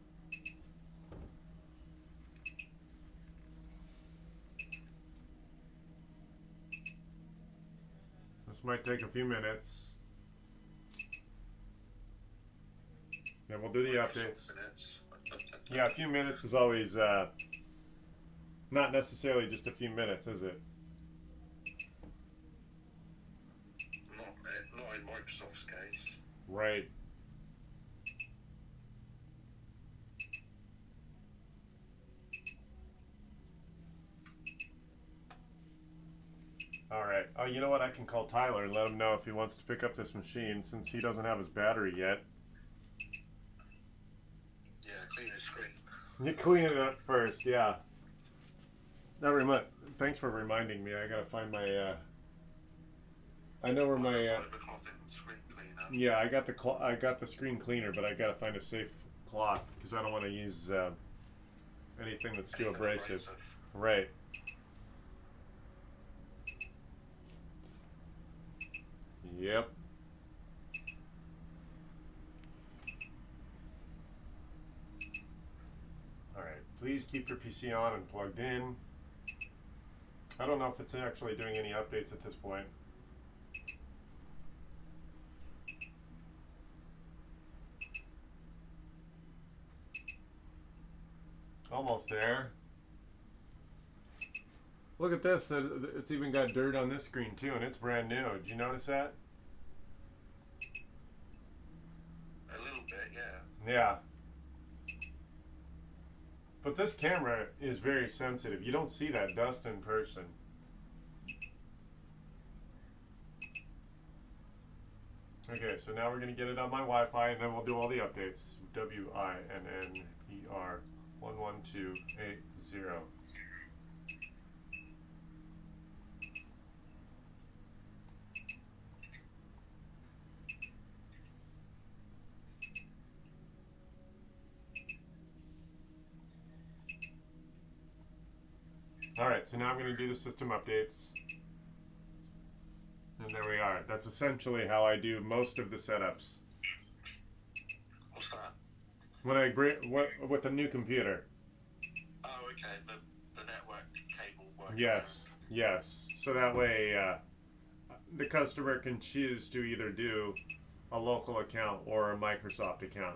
This might take a few minutes. Then we'll do the updates. Minutes. Yeah, a few minutes is always not necessarily just a few minutes, is it? Not in Microsoft's case. Right. All right. Oh, you know what? I can call Tyler and let him know if he wants to pick up this machine since he doesn't have his battery yet. Yeah, clean the screen. You clean it up first, yeah. Thanks for reminding me. I gotta find my. I know where my. Screen cleaner. Yeah, I got the screen cleaner, but I gotta find a safe cloth because I don't want to use anything that's too abrasive. Right. Yep. Alright, please keep your PC on and plugged in. I don't know if it's actually doing any updates at this point. Almost there. Look at this, it's even got dirt on this screen too, and it's brand new. Did you notice that? A little bit, yeah. Yeah. But this camera is very sensitive. You don't see that dust in person. Okay, so now we're going to get it on my Wi-Fi, and then we'll do all the updates. WINNER 11280. Alright, so now I'm going to do the system updates. And there we are. That's essentially how I do most of the setups. What's that? When I with a new computer. Oh, okay. The network cable working. Yes, yes. So that way the customer can choose to either do a local account or a Microsoft account.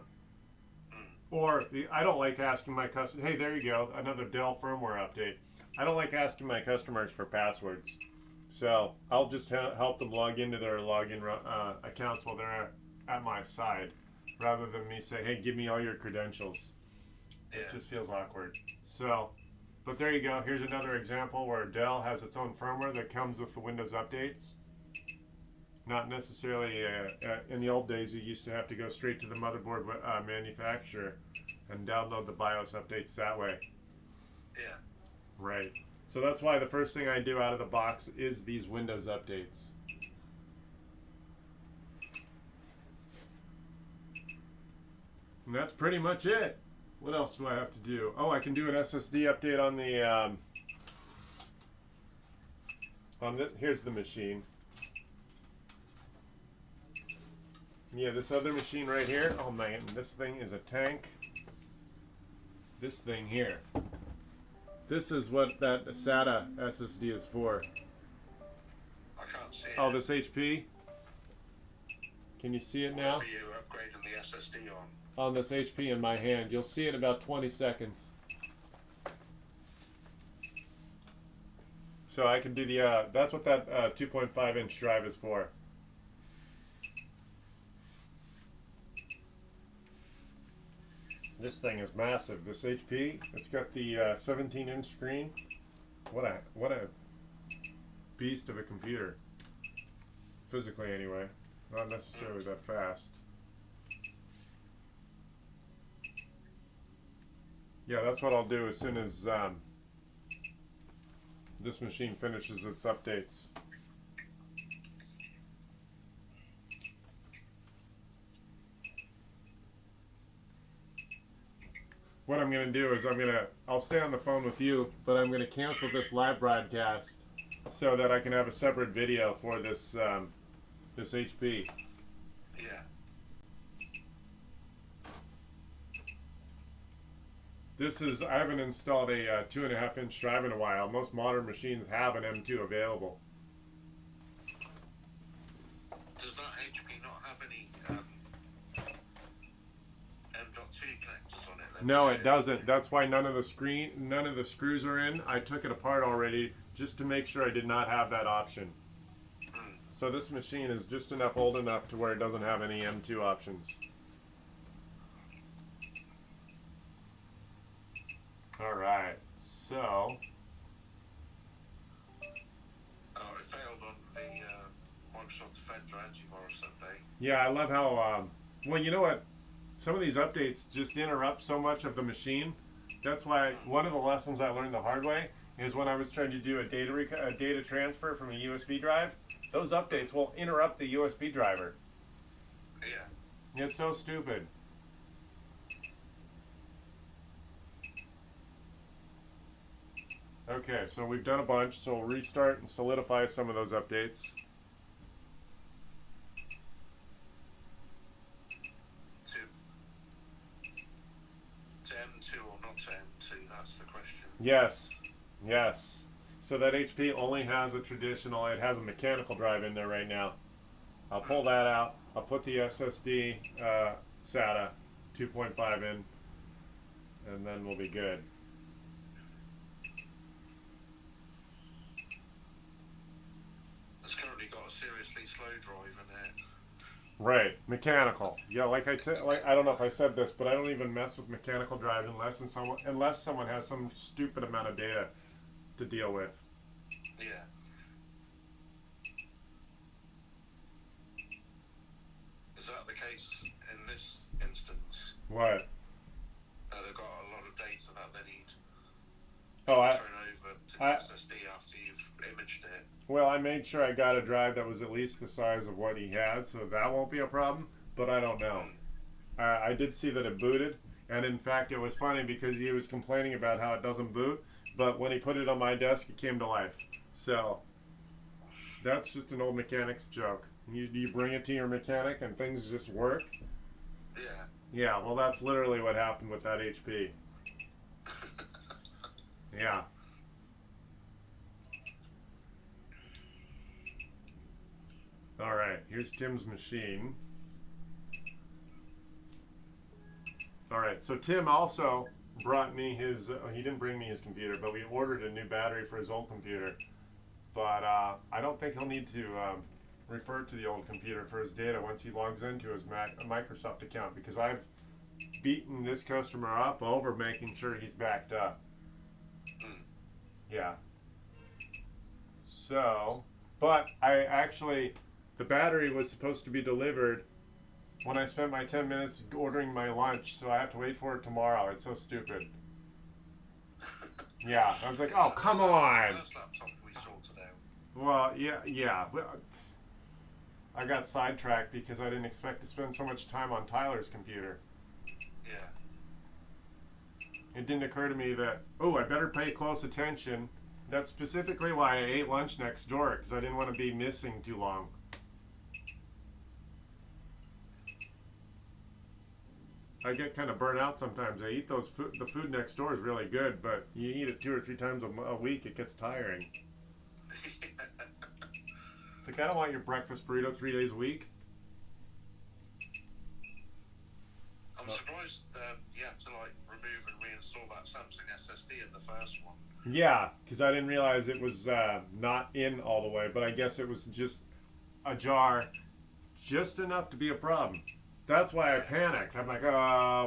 Or I don't like asking my customer, hey, there you go, another Dell firmware update. I don't like asking my customers for passwords. So I'll just help them log into their login accounts while they're at my side, rather than me say, hey, give me all your credentials. Yeah. It just feels awkward. So, but there you go. Here's another example where Dell has its own firmware that comes with the Windows updates. Not necessarily, in the old days, you used to have to go straight to the motherboard manufacturer and download the BIOS updates that way. Yeah. Right. So that's why the first thing I do out of the box is these Windows updates. And that's pretty much it. What else do I have to do? Oh, I can do an SSD update on the here's the machine. Yeah, this other machine right here. Oh man, this thing is a tank. This thing here. This is what that SATA SSD is for. I can't see it. Oh, this HP? Can you see it now? What are you upgrading the SSD on? On this HP in my hand. You'll see it in about 20 seconds. So I can do the, that's what that 2.5 inch drive is for. This thing is massive. This HP, it's got the 17-inch screen. What a beast of a computer. Physically, anyway. Not necessarily that fast. Yeah, that's what I'll do as soon as this machine finishes its updates. What I'm going to do is I'll stay on the phone with you, but I'm going to cancel this live broadcast so that I can have a separate video for this this HP. Yeah. I haven't installed a 2.5-inch drive in a while. Most modern machines have an M2 available. Does that HP not have any M.2 connectors on it then? No, it doesn't. That's why none of the screws are in. I took it apart already just to make sure I did not have that option. So this machine is just old enough to where it doesn't have any M2 options. Alright, so... Oh, it failed on the Microsoft Defender antivirus update. Yeah, I love how, well, you know what? Some of these updates just interrupt so much of the machine. That's why one of the lessons I learned the hard way is when I was trying to do a data transfer from a USB drive, those updates will interrupt the USB driver. Yeah. It's so stupid. Okay, so we've done a bunch, so we'll restart and solidify some of those updates. To M2 or not to M2, that's the question. Yes, yes. So that HP only has a traditional, it has a mechanical drive in there right now. I'll pull that out. I'll put the SSD SATA 2.5 in, and then we'll be good. It's currently got a seriously slow drive in it. Right, mechanical. Yeah, like I don't know if I said this, but I don't even mess with mechanical drives unless someone has some stupid amount of data to deal with. Yeah. Is that the case in this instance? What? They've got a lot of data that they need Oh, thrown over to the SSD after you've imaged it. Well, I made sure I got a drive that was at least the size of what he had, so that won't be a problem, but I don't know. I did see that it booted, and in fact, it was funny because he was complaining about how it doesn't boot, but when he put it on my desk, it came to life. So, that's just an old mechanic's joke. You bring it to your mechanic and things just work? Yeah. Yeah, well, that's literally what happened with that HP. Yeah. Alright, here's Tim's machine. Alright, so Tim also brought me his, he didn't bring me his computer, but we ordered a new battery for his old computer. But I don't think he'll need to refer to the old computer for his data once he logs into his Microsoft account, because I've beaten this customer up over making sure he's backed up. Yeah. So, but I actually, the battery was supposed to be delivered when I spent my 10 minutes ordering my lunch, so I have to wait for it tomorrow. It's so stupid. Yeah, I was like, oh, come on. First laptop we sorted out. Well, yeah. But I got sidetracked because I didn't expect to spend so much time on Tyler's computer. Yeah. It didn't occur to me that, oh, I better pay close attention. That's specifically why I ate lunch next door, because I didn't want to be missing too long. I get kind of burnt out sometimes. I eat the food next door is really good, but you eat it 2 or 3 times a week, it gets tiring. It's like, I don't want your breakfast burrito 3 days a week. I'm surprised you have to remove and reinstall that Samsung SSD in the first one. Yeah, because I didn't realize it was not in all the way, but I guess it was just ajar, just enough to be a problem. That's why I panicked. I'm like,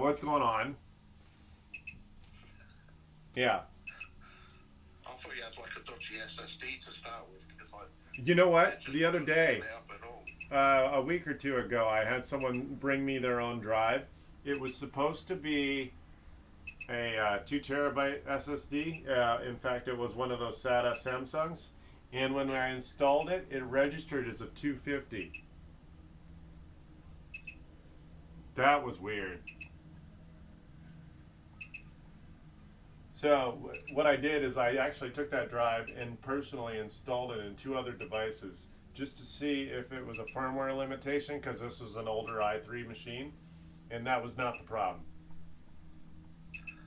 what's going on? Yeah. I thought you had a dodgy SSD to start with. You know what? The other day, at all. a week or two ago, I had someone bring me their own drive. It was supposed to be a 2 terabyte SSD. In fact, it was one of those SATA Samsungs. And when I installed it, it registered as a 250. That was weird. So what I did is I actually took that drive and personally installed it in 2 other devices just to see if it was a firmware limitation, because this was an older i3 machine, and that was not the problem.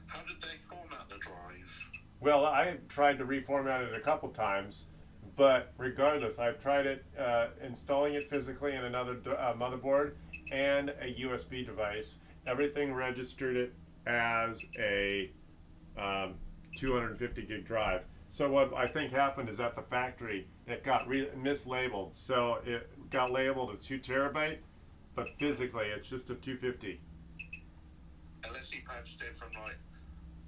How did they format the drive? Well, I tried to reformat it a couple times, but regardless, I've tried it installing it physically in another motherboard and a USB device. Everything registered it as a 250 gig drive. So what I think happened is at the factory it got mislabeled. So it got labeled a 2 terabyte, but physically it's just a 250. Unless you purchased it from like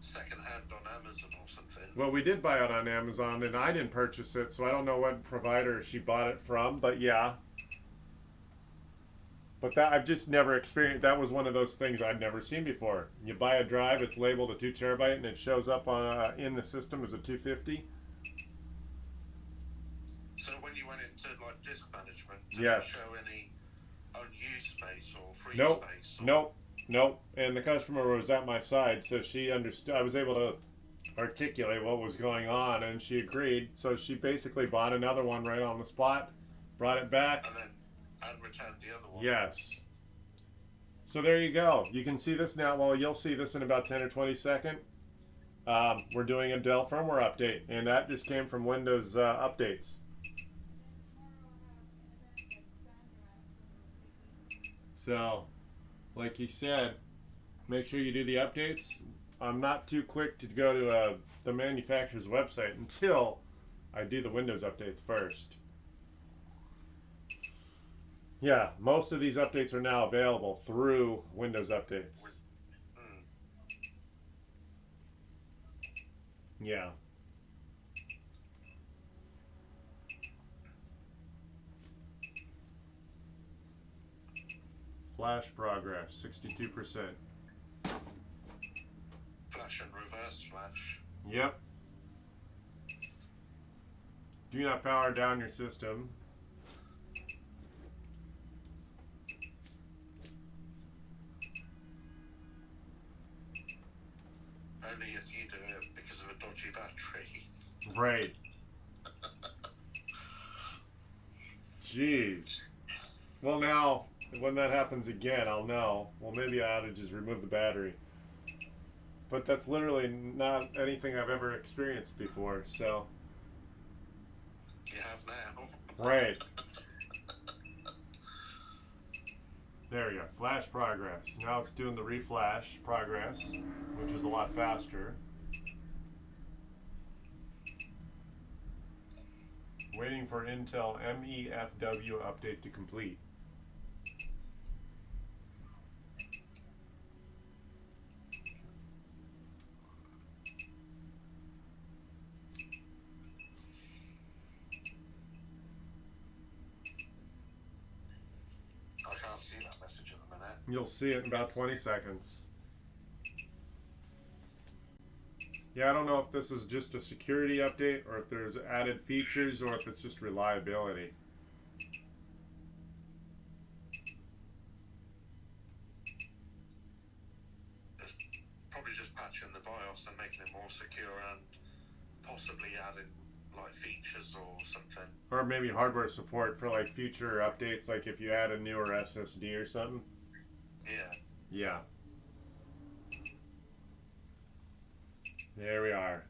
second hand on Amazon or something. Well, we did buy it on Amazon, and I didn't purchase it, so I don't know what provider she bought it from, but yeah. But that I've just never experienced. That was one of those things I've never seen before. You buy a drive, it's labeled a 2 terabyte, and it shows up on in the system as a 250. So when you went into like disk management, did Yes. it show any unused space or free Nope. space? Or... Nope. And the customer was at my side, so she understood. I was able to articulate what was going on, and she agreed. So she basically bought another one right on the spot, brought it back. And returned the other one. Yes. So there you go. You can see this now. Well, you'll see this in about 10 or 20 seconds. We're doing a Dell firmware update, and that just came from Windows updates. So, like he said, make sure you do the updates. I'm not too quick to go to the manufacturer's website until I do the Windows updates first. Yeah, most of these updates are now available through Windows updates. Yeah. Flash progress, 62%. Flash and reverse flash. Yep. Do not power down your system. Only if you do it because of a dodgy battery. Right. Jeez. Well, now, when that happens again, I'll know. Well, maybe I ought to just remove the battery. But that's literally not anything I've ever experienced before, so. You have now. Right. There we go. Flash progress. Now it's doing the reflash progress, which is a lot faster. Waiting for Intel MEFW update to complete. I can't see that message at the minute. You'll see it in about 20 seconds. Yeah, I don't know if this is just a security update or if there's added features or if it's just reliability. It's probably just patching the BIOS and making it more secure and possibly adding like features or something. Or maybe hardware support for like future updates, like if you add a newer SSD or something. Yeah. Yeah. There we are.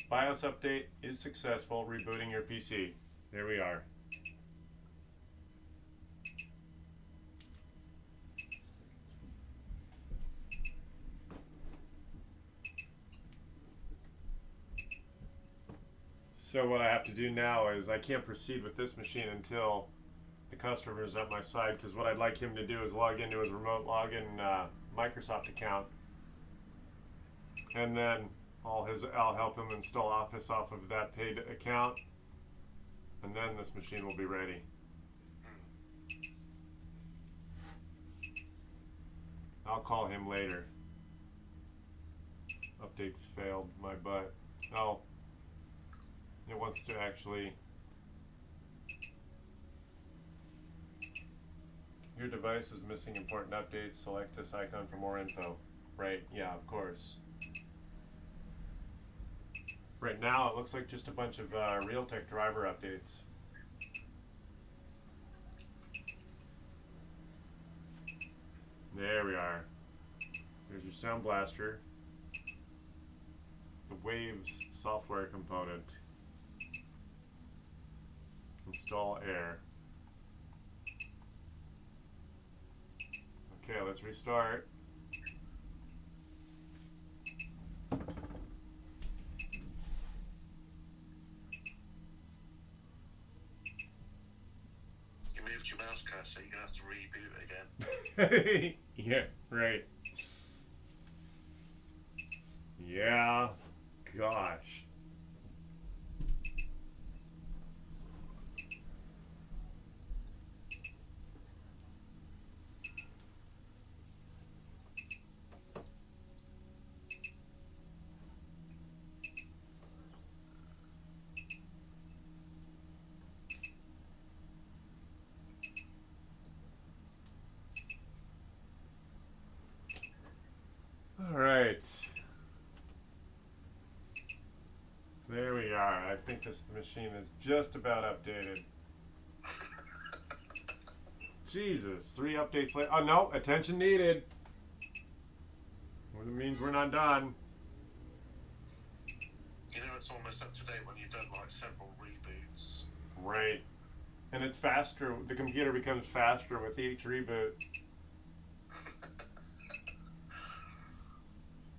BIOS update is successful. Rebooting your PC. There we are. So what I have to do now is I can't proceed with this machine until the customer is at my side, because what I'd like him to do is log into his remote login Microsoft account, and then I'll help him install Office off of that paid account, and then this machine will be ready. I'll call him later. Update failed my butt. Oh. It wants to actually... Your device is missing important updates. Select this icon for more info. Right, yeah, of course. Right now, it looks like just a bunch of Realtek driver updates. There we are. There's your Sound Blaster. The Waves software component. Install Air. Okay, let's restart. You moved your mouse cursor, you're going to have to reboot again. Yeah, right. Yeah, gosh. All right. There we are. I think this machine is just about updated. Jesus, 3 updates later. Oh no, attention needed. Well, it means we're not done. You know, it's almost up to date when you've done like several reboots. Right. And it's faster. The computer becomes faster with each reboot.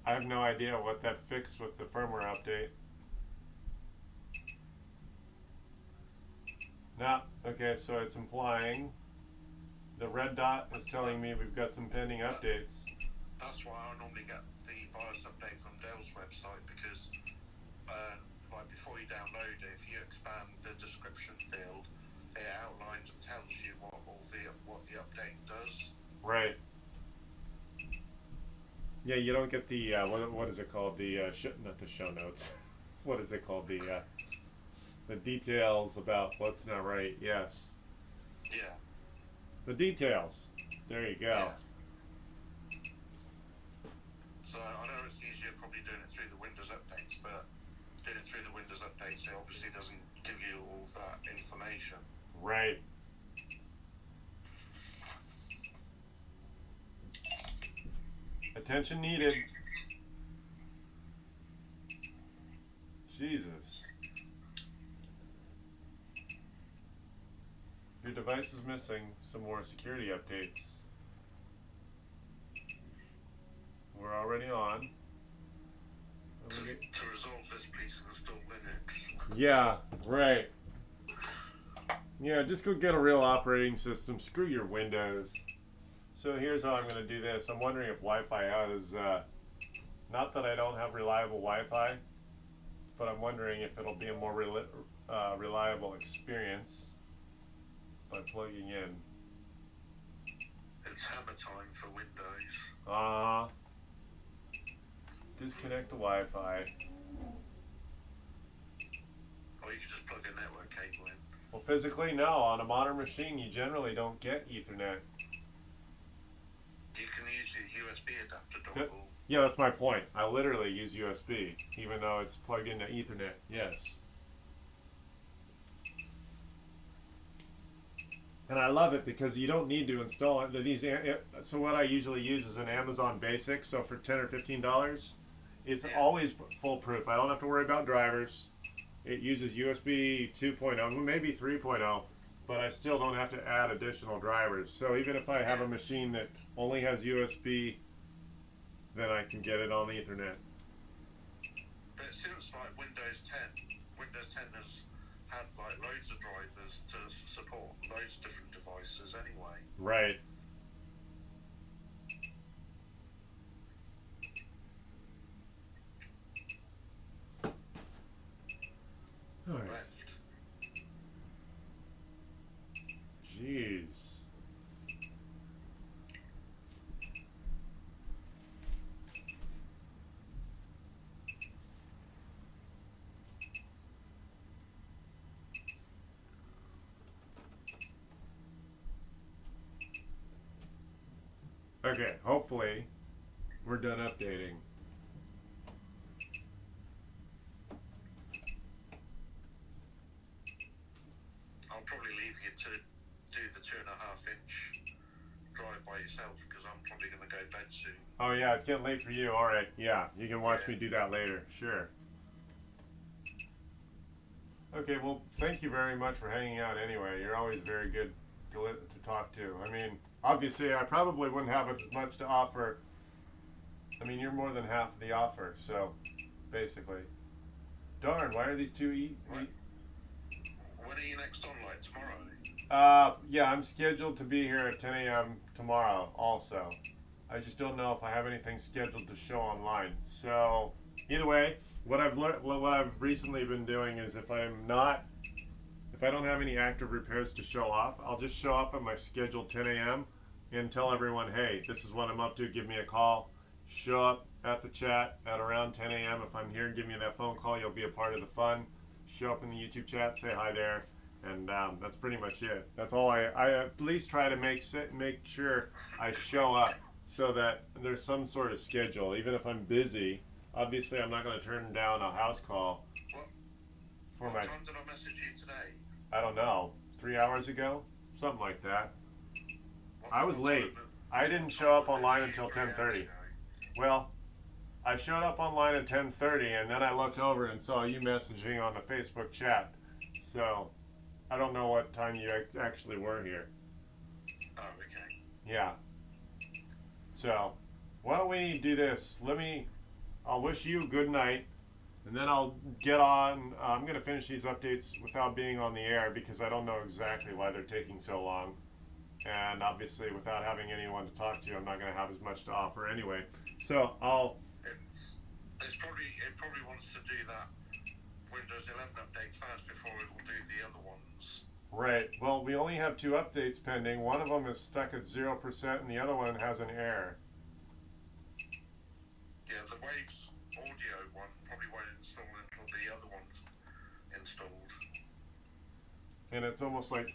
I have no idea what that fixed with the firmware update. No, okay, so it's implying the red dot is telling me we've got some pending updates. That's why I normally get the BIOS update from Dell's website, because like before you download it, if you expand the description field, it outlines and tells you what the update does. Right. Yeah, you don't get the what is it called? The not the show notes. What is it called? The details about what's not right. Yes. Yeah. The details. There you go. Yeah. So I know it's easier probably doing it through the Windows updates, but doing it through the Windows updates, it obviously doesn't give you all that information. Right. Attention needed. Jesus. Your device is missing some more security updates. We're already on. To resolve this, please install Linux. Yeah, right. Yeah, just go get a real operating system. Screw your Windows. So here's how I'm going to do this. I'm wondering if Wi-Fi has, not that I don't have reliable Wi-Fi, but I'm wondering if it'll be a more reliable experience by plugging in. It's hammer time for Windows. Disconnect the Wi-Fi. Or you can just plug a network cable in. Well, physically, no. On a modern machine, you generally don't get Ethernet. You can use your USB adapter Yep. dongle. Yeah, that's my point. I literally use USB, even though it's plugged into Ethernet. Yes. And I love it because you don't need to install it. So what I usually use is an Amazon Basic. So for $10 or $15, it's always foolproof. I don't have to worry about drivers. It uses USB 2.0, maybe 3.0, but I still don't have to add additional drivers. So even if I have a machine that only has USB, then I can get it on Ethernet. But since like Windows 10 has had like loads of drivers to support loads of different devices anyway. Right. All right. Left. Jeez. Okay, hopefully we're done updating. I'll probably leave you to do the 2.5-inch drive by yourself because I'm probably going to go to bed soon. Oh yeah, it's getting late for you. All right, yeah, you can watch Yeah. me do that later. Sure. Okay, well, thank you very much for hanging out. Anyway, you're always very good to talk to. I mean, obviously, I probably wouldn't have as much to offer. I mean, you're more than half of the offer, so basically. Darn, why are these two When are you next on, like tomorrow? Yeah, I'm scheduled to be here at 10 a.m. tomorrow also. I just don't know if I have anything scheduled to show online. So, either way, what I've learned, what I've recently been doing is if I don't have any active repairs to show off, I'll just show up at my scheduled 10 a.m. and tell everyone, hey, this is what I'm up to, give me a call. Show up at the chat at around 10 a.m. If I'm here, give me that phone call. You'll be a part of the fun. Show up in the YouTube chat, say hi there, and that's pretty much it. That's all I at least try to make sure I show up so that there's some sort of schedule. Even if I'm busy, obviously I'm not going to turn down a house call. What time did I message you today? I don't know, 3 hours ago, something like that. I was late. I didn't show up online until 10:30. Well, I showed up online at 10:30, and then I looked over and saw you messaging on the Facebook chat. So, I don't know what time you actually were here. Oh, okay. Yeah. So, why don't we do this? I'll wish you good night, and then I'll get on. I'm going to finish these updates without being on the air because I don't know exactly why they're taking so long. And obviously, without having anyone to talk to, I'm not going to have as much to offer anyway. So, It probably wants to do that Windows 11 update first before it will do the other ones. Right. Well, we only have 2 updates pending. One of them is stuck at 0%, and the other one has an error. Yeah, the Waves audio one probably won't install until the other one's installed. And it's almost like,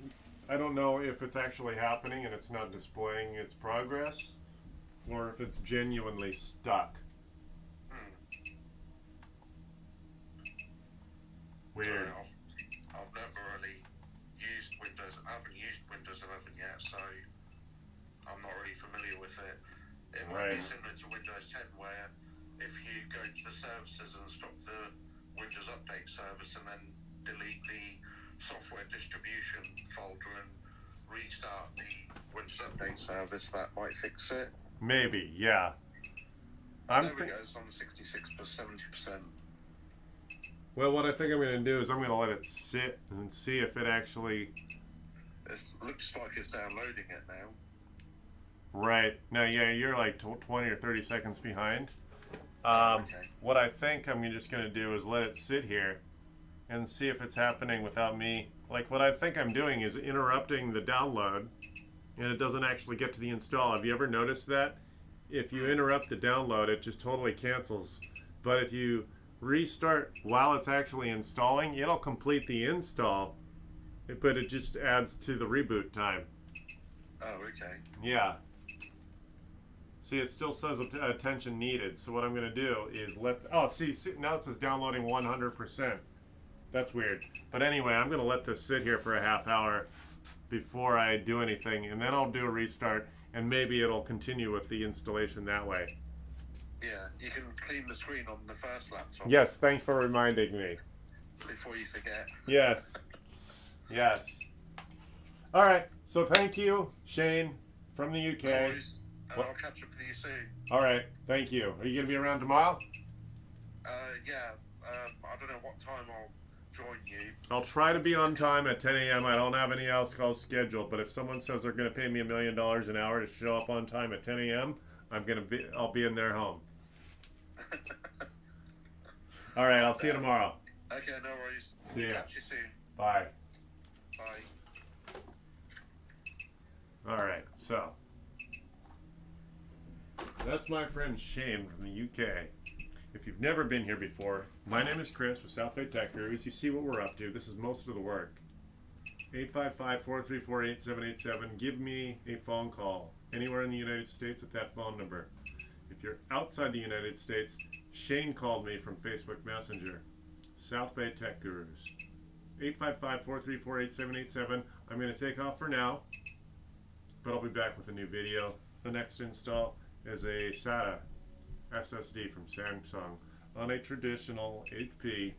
I don't know if it's actually happening and it's not displaying its progress, or if it's genuinely stuck. Weird. So I've never really used Windows. I haven't used Windows 11 yet, so I'm not really familiar with it. It might be similar to Windows 10, where if you go to the services and stop the Windows Update service and then delete the software distribution folder and restart the Windows Update service, that might fix it. Maybe, yeah. There we go, it's on 66 plus 70%. Well, what I think I'm going to do is I'm going to let it sit and see if it actually... It looks like it's downloading it now. Right. Now, yeah, you're like 20 or 30 seconds behind. Okay. What I think I'm just going to do is let it sit here and see if it's happening without me. Like, what I think I'm doing is interrupting the download, and it doesn't actually get to the install. Have you ever noticed that? If you interrupt the download, it just totally cancels. But if you restart while it's actually installing, it'll complete the install, but it just adds to the reboot time. Oh, okay. Yeah. See, it still says attention needed. So what I'm going to do is see, now it says downloading 100%. That's weird. But anyway, I'm going to let this sit here for a half hour before I do anything, and then I'll do a restart, and maybe it'll continue with the installation that way. Yeah, you can clean the screen on the first laptop. Yes, thanks for reminding me. Before you forget. Yes. Yes. All right. So thank you, Shane, from the UK. No worries, and I'll catch up with you soon. All right. Thank you. Are you going to be around tomorrow? Yeah. I don't know what time I'll join you. I'll try to be on time at 10 a.m. I don't have any else calls scheduled, but if someone says they're going to pay me $1 million an hour to show up on time at 10 a.m., I'll be in their home. All right. I'll see you tomorrow. Okay, no worries. See ya. Catch you soon. Bye. Bye. All right. So that's my friend Shane from the UK. If you've never been here before, my name is Chris with South Bay Tech Gurus. You see what we're up to. This is most of the work. 855-434-8787. Give me a phone call anywhere in the United States at that phone number. If you're outside the United States, Shane called me from Facebook Messenger. South Bay Tech Gurus. 855-434-8787. I'm going to take off for now, but I'll be back with a new video. The next install is a SATA SSD from Samsung on a traditional HP